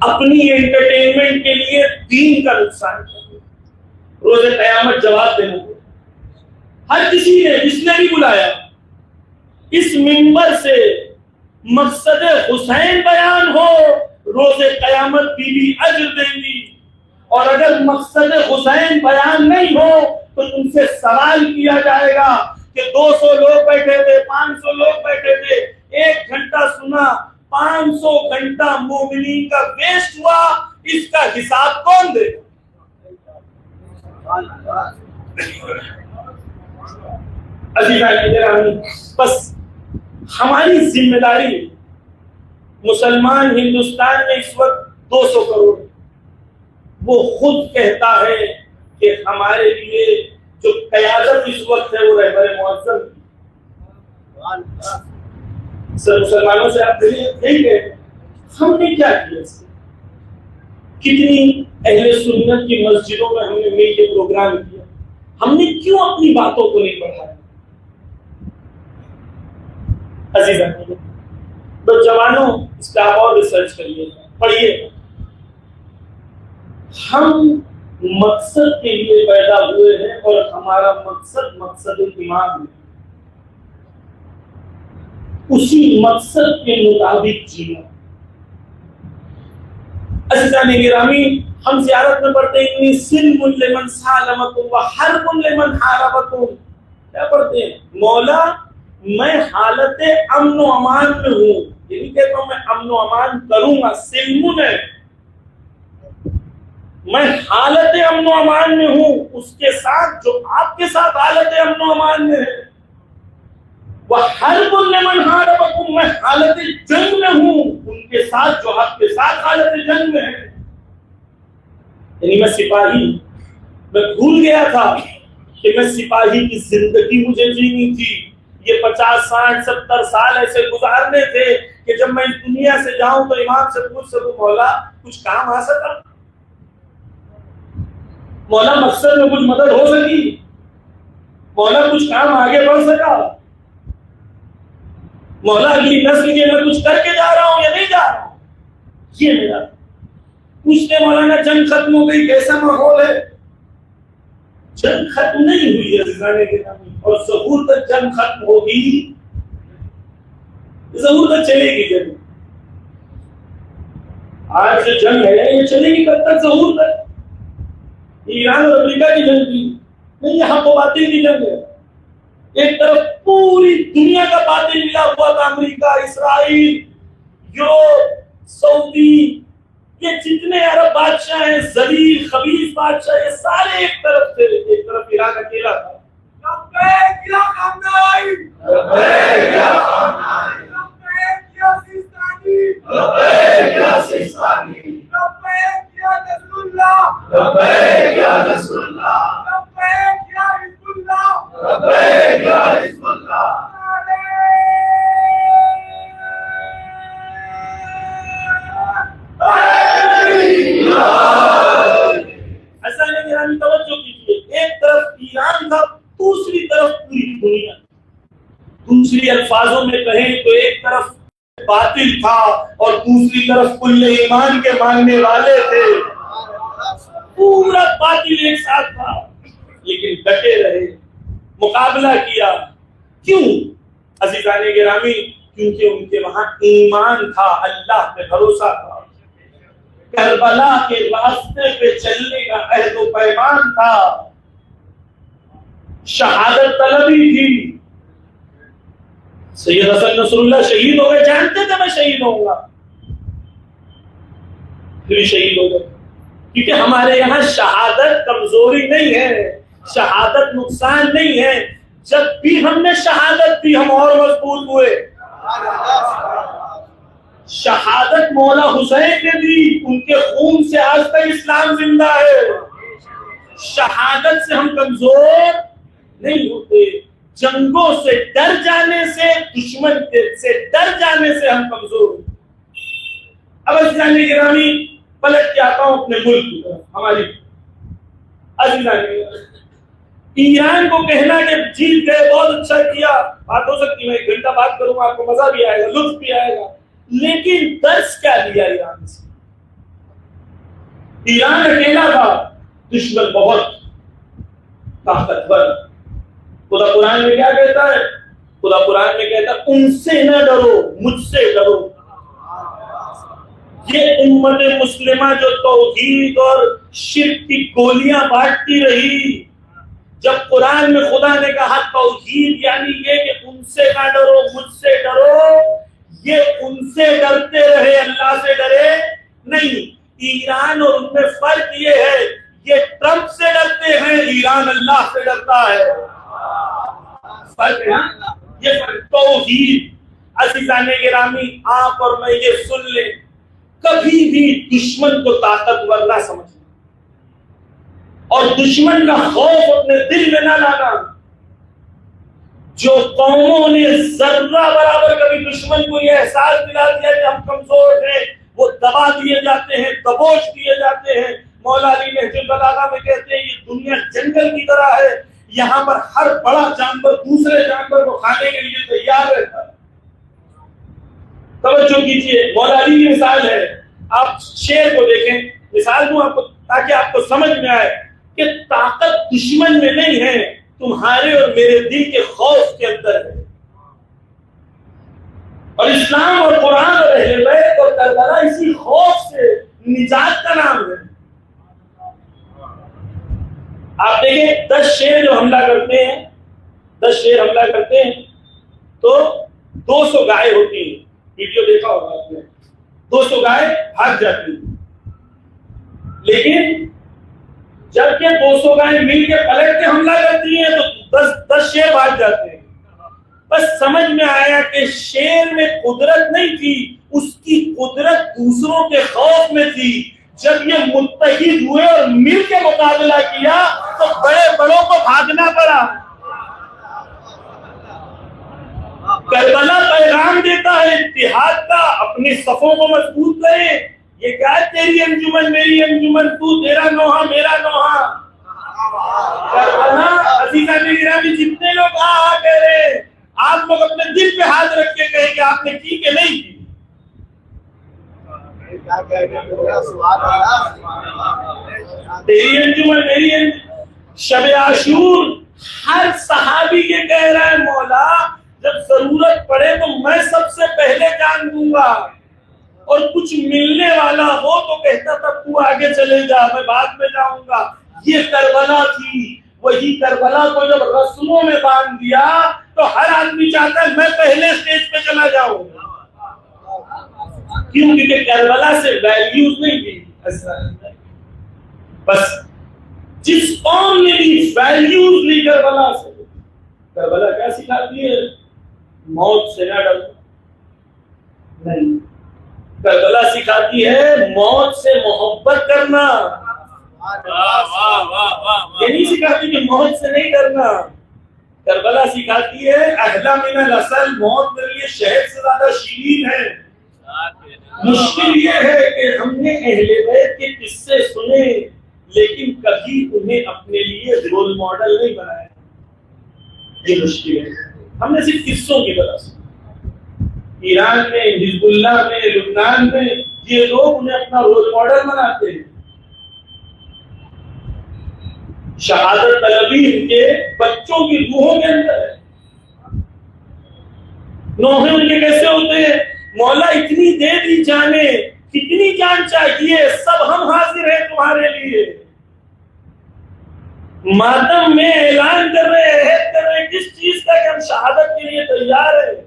اپنی انٹرٹینمنٹ کے لیے دین کا نقصان کرنا، روز قیامت جواب دینا۔ ہر کسی نے جس نے بھی بلایا اس منبر سے مقصد حسین بیان ہو، روز قیامت بی بی اجر دیں گی، اور اگر مقصد حسین بیان نہیں ہو تو تم سے سوال کیا جائے گا کہ 200 لوگ بیٹھے تھے، 500 لوگ بیٹھے تھے، 1 گھنٹہ سنا، 500 گھنٹہ مومنین کا ویسٹ ہوا، اس کا حساب کون دے گا؟ عزیزان گرامی، بس ہماری ذمہ داری، مسلمان ہندوستان میں اس وقت 200 کروڑ، وہ خود کہتا ہے کہ ہمارے لیے جو قیادت اس وقت ہے وہ رہبر معظم سر مسلمانوں سے آپ یہی کہ ہم نے کیا کیا، کتنی اہل سنت کی مسجدوں میں ہم نے مل کے پروگرام کیا، ہم نے کیوں اپنی باتوں کو نہیں بڑھایا؟ عزیزان نوجوانوں اس کا اور ریسرچ کریے، پڑھیے۔ ہم مقصد کے لیے پیدا ہوئے ہیں اور ہمارا مقصد امام ہے۔ اسی مقصد کے مطابق جینا۔ عزیزان گرامی، ہم زیارت میں پڑھتے ہیں سلم لمن سالمکم وحرب لمن حاربکم، کیا پڑھتے ہیں؟ مولا میں حالت امن و امان میں ہوں، یہ نہیں کہتا ہوں میں امن و امان کروں گا، سلم ہے، میں حالت امن و امان میں ہوں اس کے ساتھ جو آپ کے ساتھ حالت امن و امان میں ہے، وحرب لمن حاربکم، میں حالت جنگ میں ہوں ان کے ساتھ جو آپ کے ساتھ حالت جنگ میں ہے۔ یعنی میں سپاہی، میں بھول گیا تھا کہ میں سپاہی کی زندگی مجھے جینی تھی، یہ 50 60 70 سال ایسے گزارنے تھے کہ جب میں اس دنیا سے جاؤں تو امام سے پوچھ سکوں مولا کچھ کام آ سکا، مولا مقصد میں کچھ مدد ہو سکی، مولا کچھ کام آگے بڑھ سکا، مولا اگلی نسل کے میں کچھ کر کے جا رہا ہوں یا نہیں جا رہا ہوں، یہ میرا پوچھتے مولانا جنگ ختم ہو گئی کیسا ماحول ہے؟ جنگ ختم نہیں ہوئی ہے عزیزان گرامی، اور ظہور تک جنگ ختم ہوگی، ظہور تک چلے گی جنگ۔ آج جو جنگ ہے یہ چلے گی کب تک؟ ظہور تک۔ ایران اور امریکہ کی جنگ کی نہیں، یہاں تو باطل کی جنگ ہے۔ ایک طرف پوری دنیا کا باطل ملا ہوا تھا، امریکہ، اسرائیل، یورپ، سعودی، یہ جتنے عرب بادشاہ ہیں، ذلیل خبیث بادشاہ، یہ سارے ایک طرف تھے، ایک طرف ایران اکیلا تھا۔ لبیک یا خامنائی، لبیک یا خامنائی، لبیک یا سیستانی، لبیک یا سیستانی، لبیک یا نصر اللہ، لبیک یا نصر اللہ، لبیک یا حزب اللہ، لبیک یا حزب اللہ۔ توجہ کیجیے، ایک طرف ایران تھا، دوسری طرف پوری دنیا۔ دوسری الفاظوں میں کہیں تو ایک طرف باطل تھا اور دوسری طرف کل ایمان کے ماننے والے تھے، پورا باطل ایک ساتھ تھا، لیکن ڈٹے رہے، مقابلہ کیا۔ کیوں عزیزان گرامی؟ کیونکہ ان کے وہاں ایمان تھا، اللہ پہ بھروسہ تھا، کربلا کے راستے پہ چلنے کا عہد و پیمان تھا، شہادت طلبی تھی۔ سید حسن نصر اللہ شہید ہو گئے، جانتے تھے میں شہید ہوں گا، پھر شہید ہو گئے، کیونکہ ہمارے یہاں شہادت کمزوری نہیں ہے، شہادت نقصان نہیں ہے، جب بھی ہم نے شہادت دی ہم اور مضبوط ہوئے۔ شہادت مولا حسین نے دی، ان کے خون سے آج تک اسلام زندہ ہے، شہادت سے ہم کمزور نہیں ہوتے، جنگوں سے ڈر جانے سے، دشمن سے ڈر جانے سے ہم کمزور ہوتے۔ اب عزیزان گرامی پلٹ کے آتا ہوں اپنے ملک کی طرف، ہماری عزیزان ایران کو کہنا کہ جیت گئے بہت اچھا کیا، بات ہو سکتی ہے، میں 1 گھنٹہ بات کروں گا، آپ کو مزہ بھی آئے گا، لطف بھی آئے گا، لیکن درس کیا لیا ایران سے؟ ایران اکیلا تھا، دشمن بہت طاقتور۔ خدا قرآن میں کیا کہتا ہے؟ خدا قرآن میں کہتا ہے ان سے نہ ڈرو، مجھ سے ڈرو۔ یہ امت مسلمہ جو توحید اور شرک کی گولیاں بانٹتی رہی، جب قرآن میں خدا نے کہا توحید یعنی یہ کہ ان سے نہ ڈرو، مجھ سے ڈرو، یہ ان سے ڈرتے رہے، اللہ سے ڈرے نہیں۔ ایران اور ان میں فرق یہ ہے، یہ ٹرمپ سے ڈرتے ہیں، ایران اللہ سے ڈرتا ہے، فرق ہے یہ فرق۔ توحید عزیزان گرامی آپ اور میں یہ سن لیں، کبھی بھی دشمن کو طاقتور نہ سمجھنا اور دشمن کا خوف اپنے دل میں نہ لانا۔ جو قوموں نے ذرہ برابر کبھی دشمن کو یہ احساس دلا دیا کہ ہم کمزور ہیں، وہ دبا دیے جاتے ہیں، دبوچ دیے جاتے ہیں۔ مولا علی نہج البلاغہ میں کہتے ہیں یہ دنیا جنگل کی طرح ہے، یہاں پر ہر بڑا جانور دوسرے جانور کو کھانے کے لیے تیار رہتا ہے۔ توجہ کیجیے، مولا علی کی مثال ہے، آپ شیر کو دیکھیں، مثال دوں آپ کو تاکہ آپ کو سمجھ میں آئے کہ طاقت دشمن میں نہیں ہے، تمہارے اور میرے دل کے خوف کے اندر ہے۔ اور اسلام اور قرآن اور اہل بیت اور کربلا اسی خوف سے نجات کا نام ہے. آپ دیکھیں 10 شیر جو حملہ کرتے ہیں، 10 شیر حملہ کرتے ہیں تو 200 گائے ہوتی ہیں. ویڈیو دیکھا ہوگا آپ نے، 200 گائے بھاگ جاتی ہیں. لیکن جب کہ 200 گائے مل کے پلٹ کے حملہ کرتی ہیں تو 10 شیر بھاگ جاتے ہیں. بس سمجھ میں آیا کہ شیر میں قدرت نہیں تھی، اس کی قدرت دوسروں کے خوف میں تھی. جب یہ متحد ہوئے اور مل کے مقابلہ کیا تو بڑے بڑوں کو بھاگنا پڑا. کربلا پیغام دیتا ہے اتحاد کا، اپنی صفوں کو مضبوط کریں. یہ کیا ہے؟ تیری انجمن میری انجمن، تو تیرا نوحہ میرا نوحہ. کربلا عزیزان گرامی جتنے لوگ کہہ رہے ہیں، آپ لوگ اپنے دل پہ ہاتھ رکھ کے کہیں کہ آپ نے کی کہ نہیں کی. تیری انجمن میری انجمن. شب عاشور ہر صحابی یہ کہہ رہا ہے مولا جب ضرورت پڑے تو میں سب سے پہلے جان دوں گا، اور کچھ ملنے والا ہو تو کہتا تھا تو آگے چلے جا میں بعد میں جاؤں گا. یہ کربلا تھی. وہی کربلا کو جب رسولوں میں باندھ دیا تو ہر آدمی چاہتا ہے میں پہلے سٹیج پہ چلا جاؤں. کیوں؟ کیونکہ کربلا سے ویلیوز نہیں دی. بس جس قوم نے بھی ویلیوز لی کربلا سے، کربلا کیا سکھاتی ہے؟ موت سے نہ ڈرو. نہیں، کربلا سکھاتی ہے موت سے محبت کرنا. یہ نہیں سکھاتی کہ موت سے نہیں ڈرنا. کربلا سکھاتی ہے اہلا من العسل، موت میرے لیے شہد سے زیادہ شیرین ہے. مشکل یہ ہے کہ ہم نے اہل بیت کے قصے سنے لیکن کبھی انہیں اپنے لیے رول ماڈل نہیں بنایا. یہ مشکل ہے. ہم نے صرف قصوں کی طرح سنا. ایران میں، حزب اللہ میں، لبنان میں یہ لوگ انہیں اپنا رول ماڈل بناتے ہیں. شہادت طلبی ان کے بچوں کی روحوں کے اندر ہے. نوحے ان کے کیسے ہوتے ہیں؟ مولا اتنی دے دی جانیں، کتنی جان چاہیے، سب ہم حاضر ہیں تمہارے لیے. ماتم میں اعلان کر رہے ہیں، عہد کر رہے ہیں کس چیز کا؟ کہ ہم شہادت کے لیے تیار ہیں.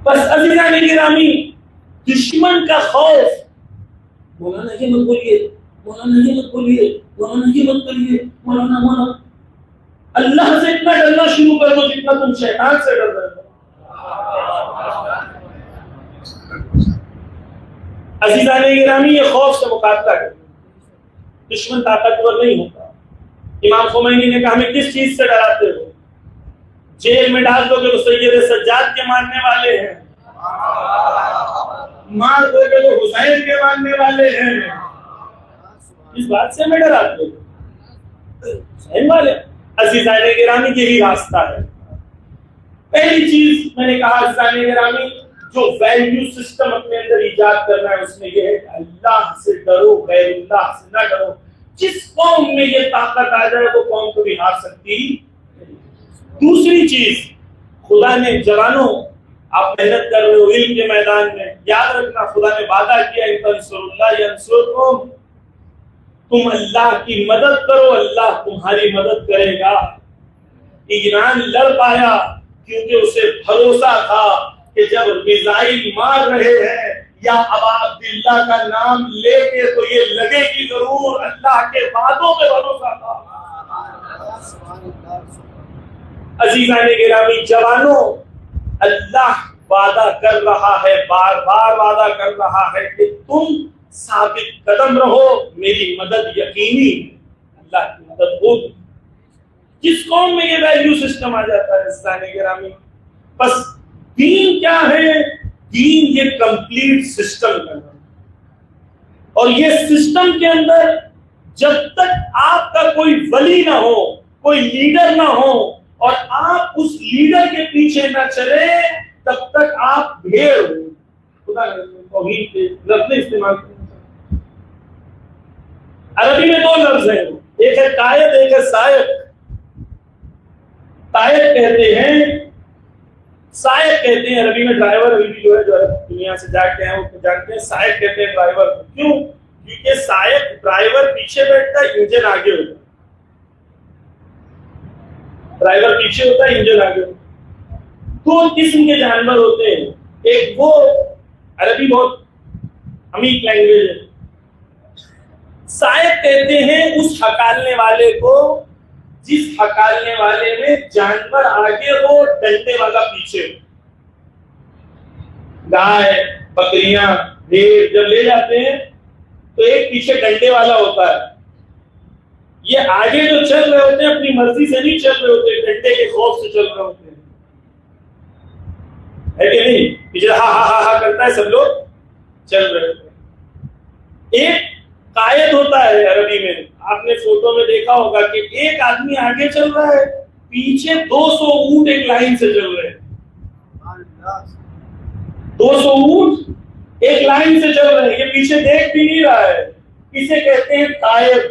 بس عزیزان گرامی، دشمن کا خوف، مولانا یہ مت بولیے، مولانا یہ مت بولیے، مولانا یہ مت کریے، مولانا اللہ سے اتنا ڈرنا شروع کر دو جتنا تم شیطان سے ڈر رہے ہو. عزیزان گرامی، یہ خوف سے مقابلہ کریں. دشمن طاقتور نہیں ہوتا. امام خمینی نے کہا ہمیں کس چیز سے ڈراتے ہو؟ جیل میں ڈال دو گے تو سید سجاد کے ماننے والے ہیں، مار دو گے تو حسین کے ماننے والے ہیں. اس بات سے میں ڈراتے ہوں حسین والے. عزیزان گرامی یہی راستہ ہے. پہلی چیز میں نے کہا عزیزان گرامی، جو ویلیو سسٹم اپنے اندر ایجاد کرنا ہے اس میں یہ ہے کہ اللہ سے ڈرو، غیر اللہ سے نہ ڈرو. جس قوم میں یہ طاقت آ جائے وہ قوم کو بھی ہار سکتی. دوسری چیز، خدا نے جوانوں آپ محنت کر رہے ہو علم کے میدان میں، یاد رکھنا خدا نے وعدہ کیا ان تنصروا اللہ ینصرکم، تم اللہ کی مدد کرو اللہ تمہاری مدد کرے گا. ایران لڑ پایا کیونکہ اسے بھروسہ تھا کہ جب میزائل مار رہے ہیں یا ابا عبداللہ کا نام لے کے تو یہ لگے گی ضرور. اللہ کے وعدوں پہ بھروسہ تھا. عزیزان گرامی جوانوں، اللہ وعدہ کر رہا ہے، بار بار وعدہ کر رہا ہے کہ تم ثابت قدم رہو، میری مدد یقینی، اللہ کی مدد ہوگی. جس قوم میں یہ ویلیو سسٹم آ جاتا ہے عزیزان گرامی، بس دین کیا ہے؟ دین یہ کمپلیٹ سسٹم ہے. اور یہ سسٹم کے اندر جب تک آپ کا کوئی ولی نہ ہو، کوئی لیڈر نہ ہو اور آپ اس لیڈر کے پیچھے نہ چلے تب تک آپ بھیڑ ہو. خدا توحید کے لفظ استعمال کریں. عربی میں دو لفظ ہیں، ایک ہے قائد، ایک ہے سائق. قائد کہتے ہیں، سائق کہتے ہیں عربی میں، ڈرائیور ابھی بھی جو ہے جو دنیا سے جاتے ہیں وہ جانتے ہیں، سائق کہتے ہیں ڈرائیور کو. کیوں؟ کیونکہ سائق ڈرائیور پیچھے بیٹھتا ہے، انجن آگے ہوتا ہے. ڈرائیور پیچھے ہوتا ہے، انجن آگے ہوتا ہے. دو قسم کے جانور ہوتے ہیں. ایک وہ عربی بہت عمیق لینگویج ہے. سائق کہتے ہیں اس ہکالنے والے کو جس ہکالنے والے میں جانور آگے ہو، ڈنڈے والا پیچھے ہو. گائے، بکریاں، بھیڑ جب لے جاتے ہیں تو ایک پیچھے ڈنڈے والا ہوتا ہے. یہ آگے جو چل رہے ہوتے ہیں اپنی مرضی سے نہیں چل رہے ہوتے، ڈنڈے کے خوف سے چل رہے ہوتے ہیں. ہے کہ نہیں؟ پیچھے ہا ہا ہا ہا کرتا ہے، سب لوگ چل رہے ہوتے ہیں. ایک قائد ہوتا ہے عربی میں. آپ نے فوٹو میں دیکھا ہوگا کہ ایک آدمی آگے چل رہا ہے، پیچھے 200 اونٹ ایک لائن سے چل رہے ہیں. 200 اونٹ ایک لائن سے چل رہے ہیں، یہ پیچھے دیکھ بھی نہیں رہا ہے. اسے کہتے ہیں قائد.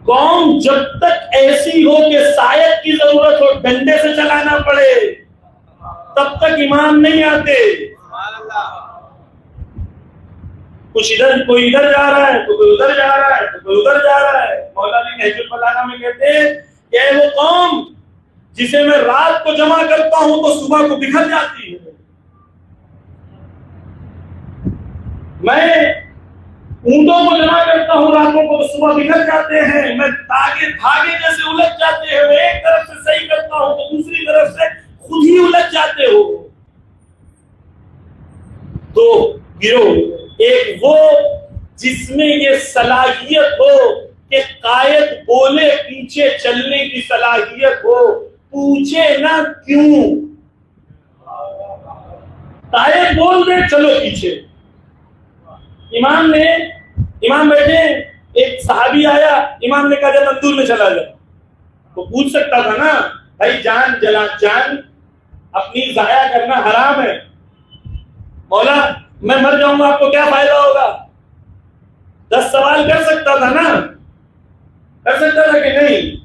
قوم جب تک ایسی ہو کہ سائق کی ضرورت ہو، ڈنڈے سے چلانا پڑے، تب تک امام نہیں آتے. کچھ ادھر، کوئی ادھر جا رہا ہے تو کوئی ادھر جا رہا ہے تو کوئی ادھر جا رہا ہے. مولانا نہج البلاغہ میں کہتے ہیں کہ اے وہ قوم جسے میں رات کو جمع کرتا ہوں تو صبح کو بکھر جاتی ہے. میں اونٹوں کو جمع کرتا ہوں راتوں کو تو صبح بکھر جاتے ہیں. میں دھاگے جیسے الجھ جاتے ہیں. میں ایک طرف سے صحیح کرتا ہوں تو دوسری طرف سے خود ہی الجھ جاتے ہو. دو گروہ، ایک وہ جس میں یہ صلاحیت ہو کہ قائد بولے پیچھے چلنے کی صلاحیت ہو، پوچھے نہ کیوں. قائد بول دے چلو پیچھے. امام بیٹھے، ایک صحابی آیا، امام نے کہا جب اندور میں چلا جائے. وہ پوچھ سکتا تھا نا بھائی، جان اپنی ضائع کرنا حرام ہے. مولا میں مر جاؤں گا، آپ کو کیا فائدہ ہوگا؟ 10 سوال کر سکتا تھا نا، کر سکتا تھا کہ نہیں؟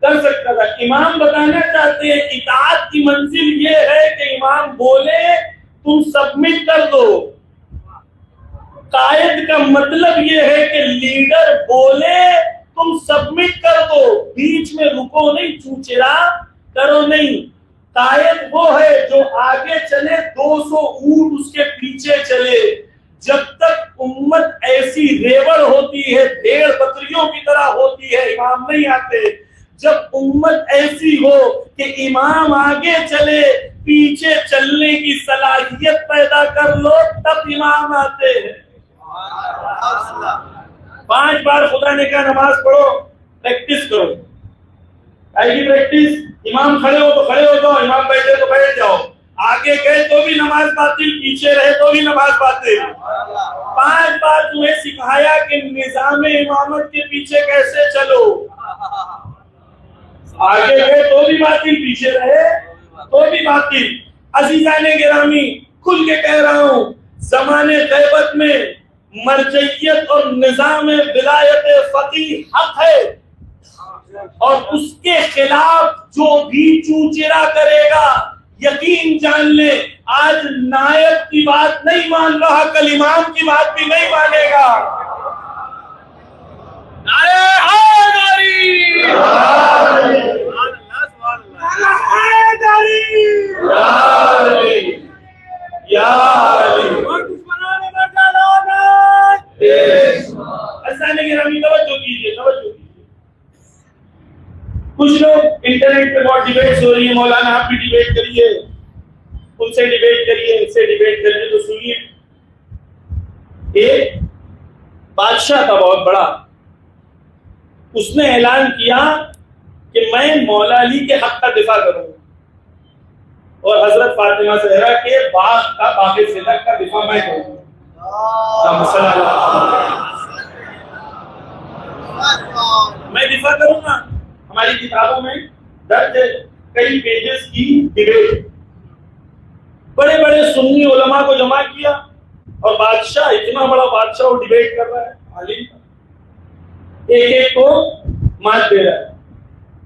کر سکتا تھا. امام بتانا چاہتے ہیں اطاعت کی منزل یہ ہے کہ امام بولے تم سبمٹ کر دو. قائد کا مطلب یہ ہے کہ لیڈر بولے تم سبمٹ کر دو، بیچ میں رکو نہیں، چوچرا کرو نہیں. قائد وہ ہے جو آگے چلے، 200 اونٹ اس کے پیچھے چلے. جب تک امت ایسی ریوڑ ہوتی ہے، بھیڑ بکریوں کی طرح ہوتی ہے، امام نہیں آتے. جب امت ایسی ہو کہ امام آگے چلے، پیچھے چلنے کی صلاحیت پیدا کر لو، تب امام آتے ہیں. 5 بار خدا نے کہا نماز پڑھو، پریکٹس کرو. پریکٹس، امام کھڑے ہو تو کھڑے ہو جاؤ، امام بیٹھے تو بیٹھ جاؤ. آگے گئے تو بھی نماز باطل، پیچھے رہے تو بھی نماز باطل. 5 بار تمہیں سکھایا کہ نظام امامت کے پیچھے کیسے چلو. آگے گئے تو بھی باطل، پیچھے رہے تو بھی باطل. عزیزان گرامی، کھل کے کہہ رہا ہوں، زمانے غیبت میں مرجعیت اور نظام ولایت فقیہ حق ہے، اور اس کے خلاف جو بھی چوچرا کرے گا یقین جان لے آج نائب کی بات نہیں مان رہا، کل امام کی بات بھی نہیں مانے گا. کچھ لوگ انٹرنیٹ پہ بہت ڈیبیٹس ہو رہی ہے، مولانا آپ بھی ڈیبیٹ کریے، ان سے ڈیبیٹ کریے، ان سے ڈیبیٹ کریے. تو سنیے، ایک بادشاہ تھا بہت بڑا، اس نے اعلان کیا کہ میں مولا علی کے حق کا دفاع کروں گا، اور حضرت فاطمہ زہرا کے باغ کا، باغ صدق کا دفاع میں کروں گا. میں دفاع کروں گا. ہماری کتابوں میں درج ہے کئی پیجز کی ڈیبیٹ. بڑے بڑے سنی علماء کو جمع کیا، اور بادشاہ، اتنا بڑا بادشاہ، وہ ڈیبیٹ کر رہا ہے، عالم ایک ایک کو مات دے رہا ہے.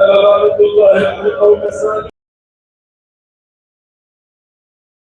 لعنة الله على القوم الظالمين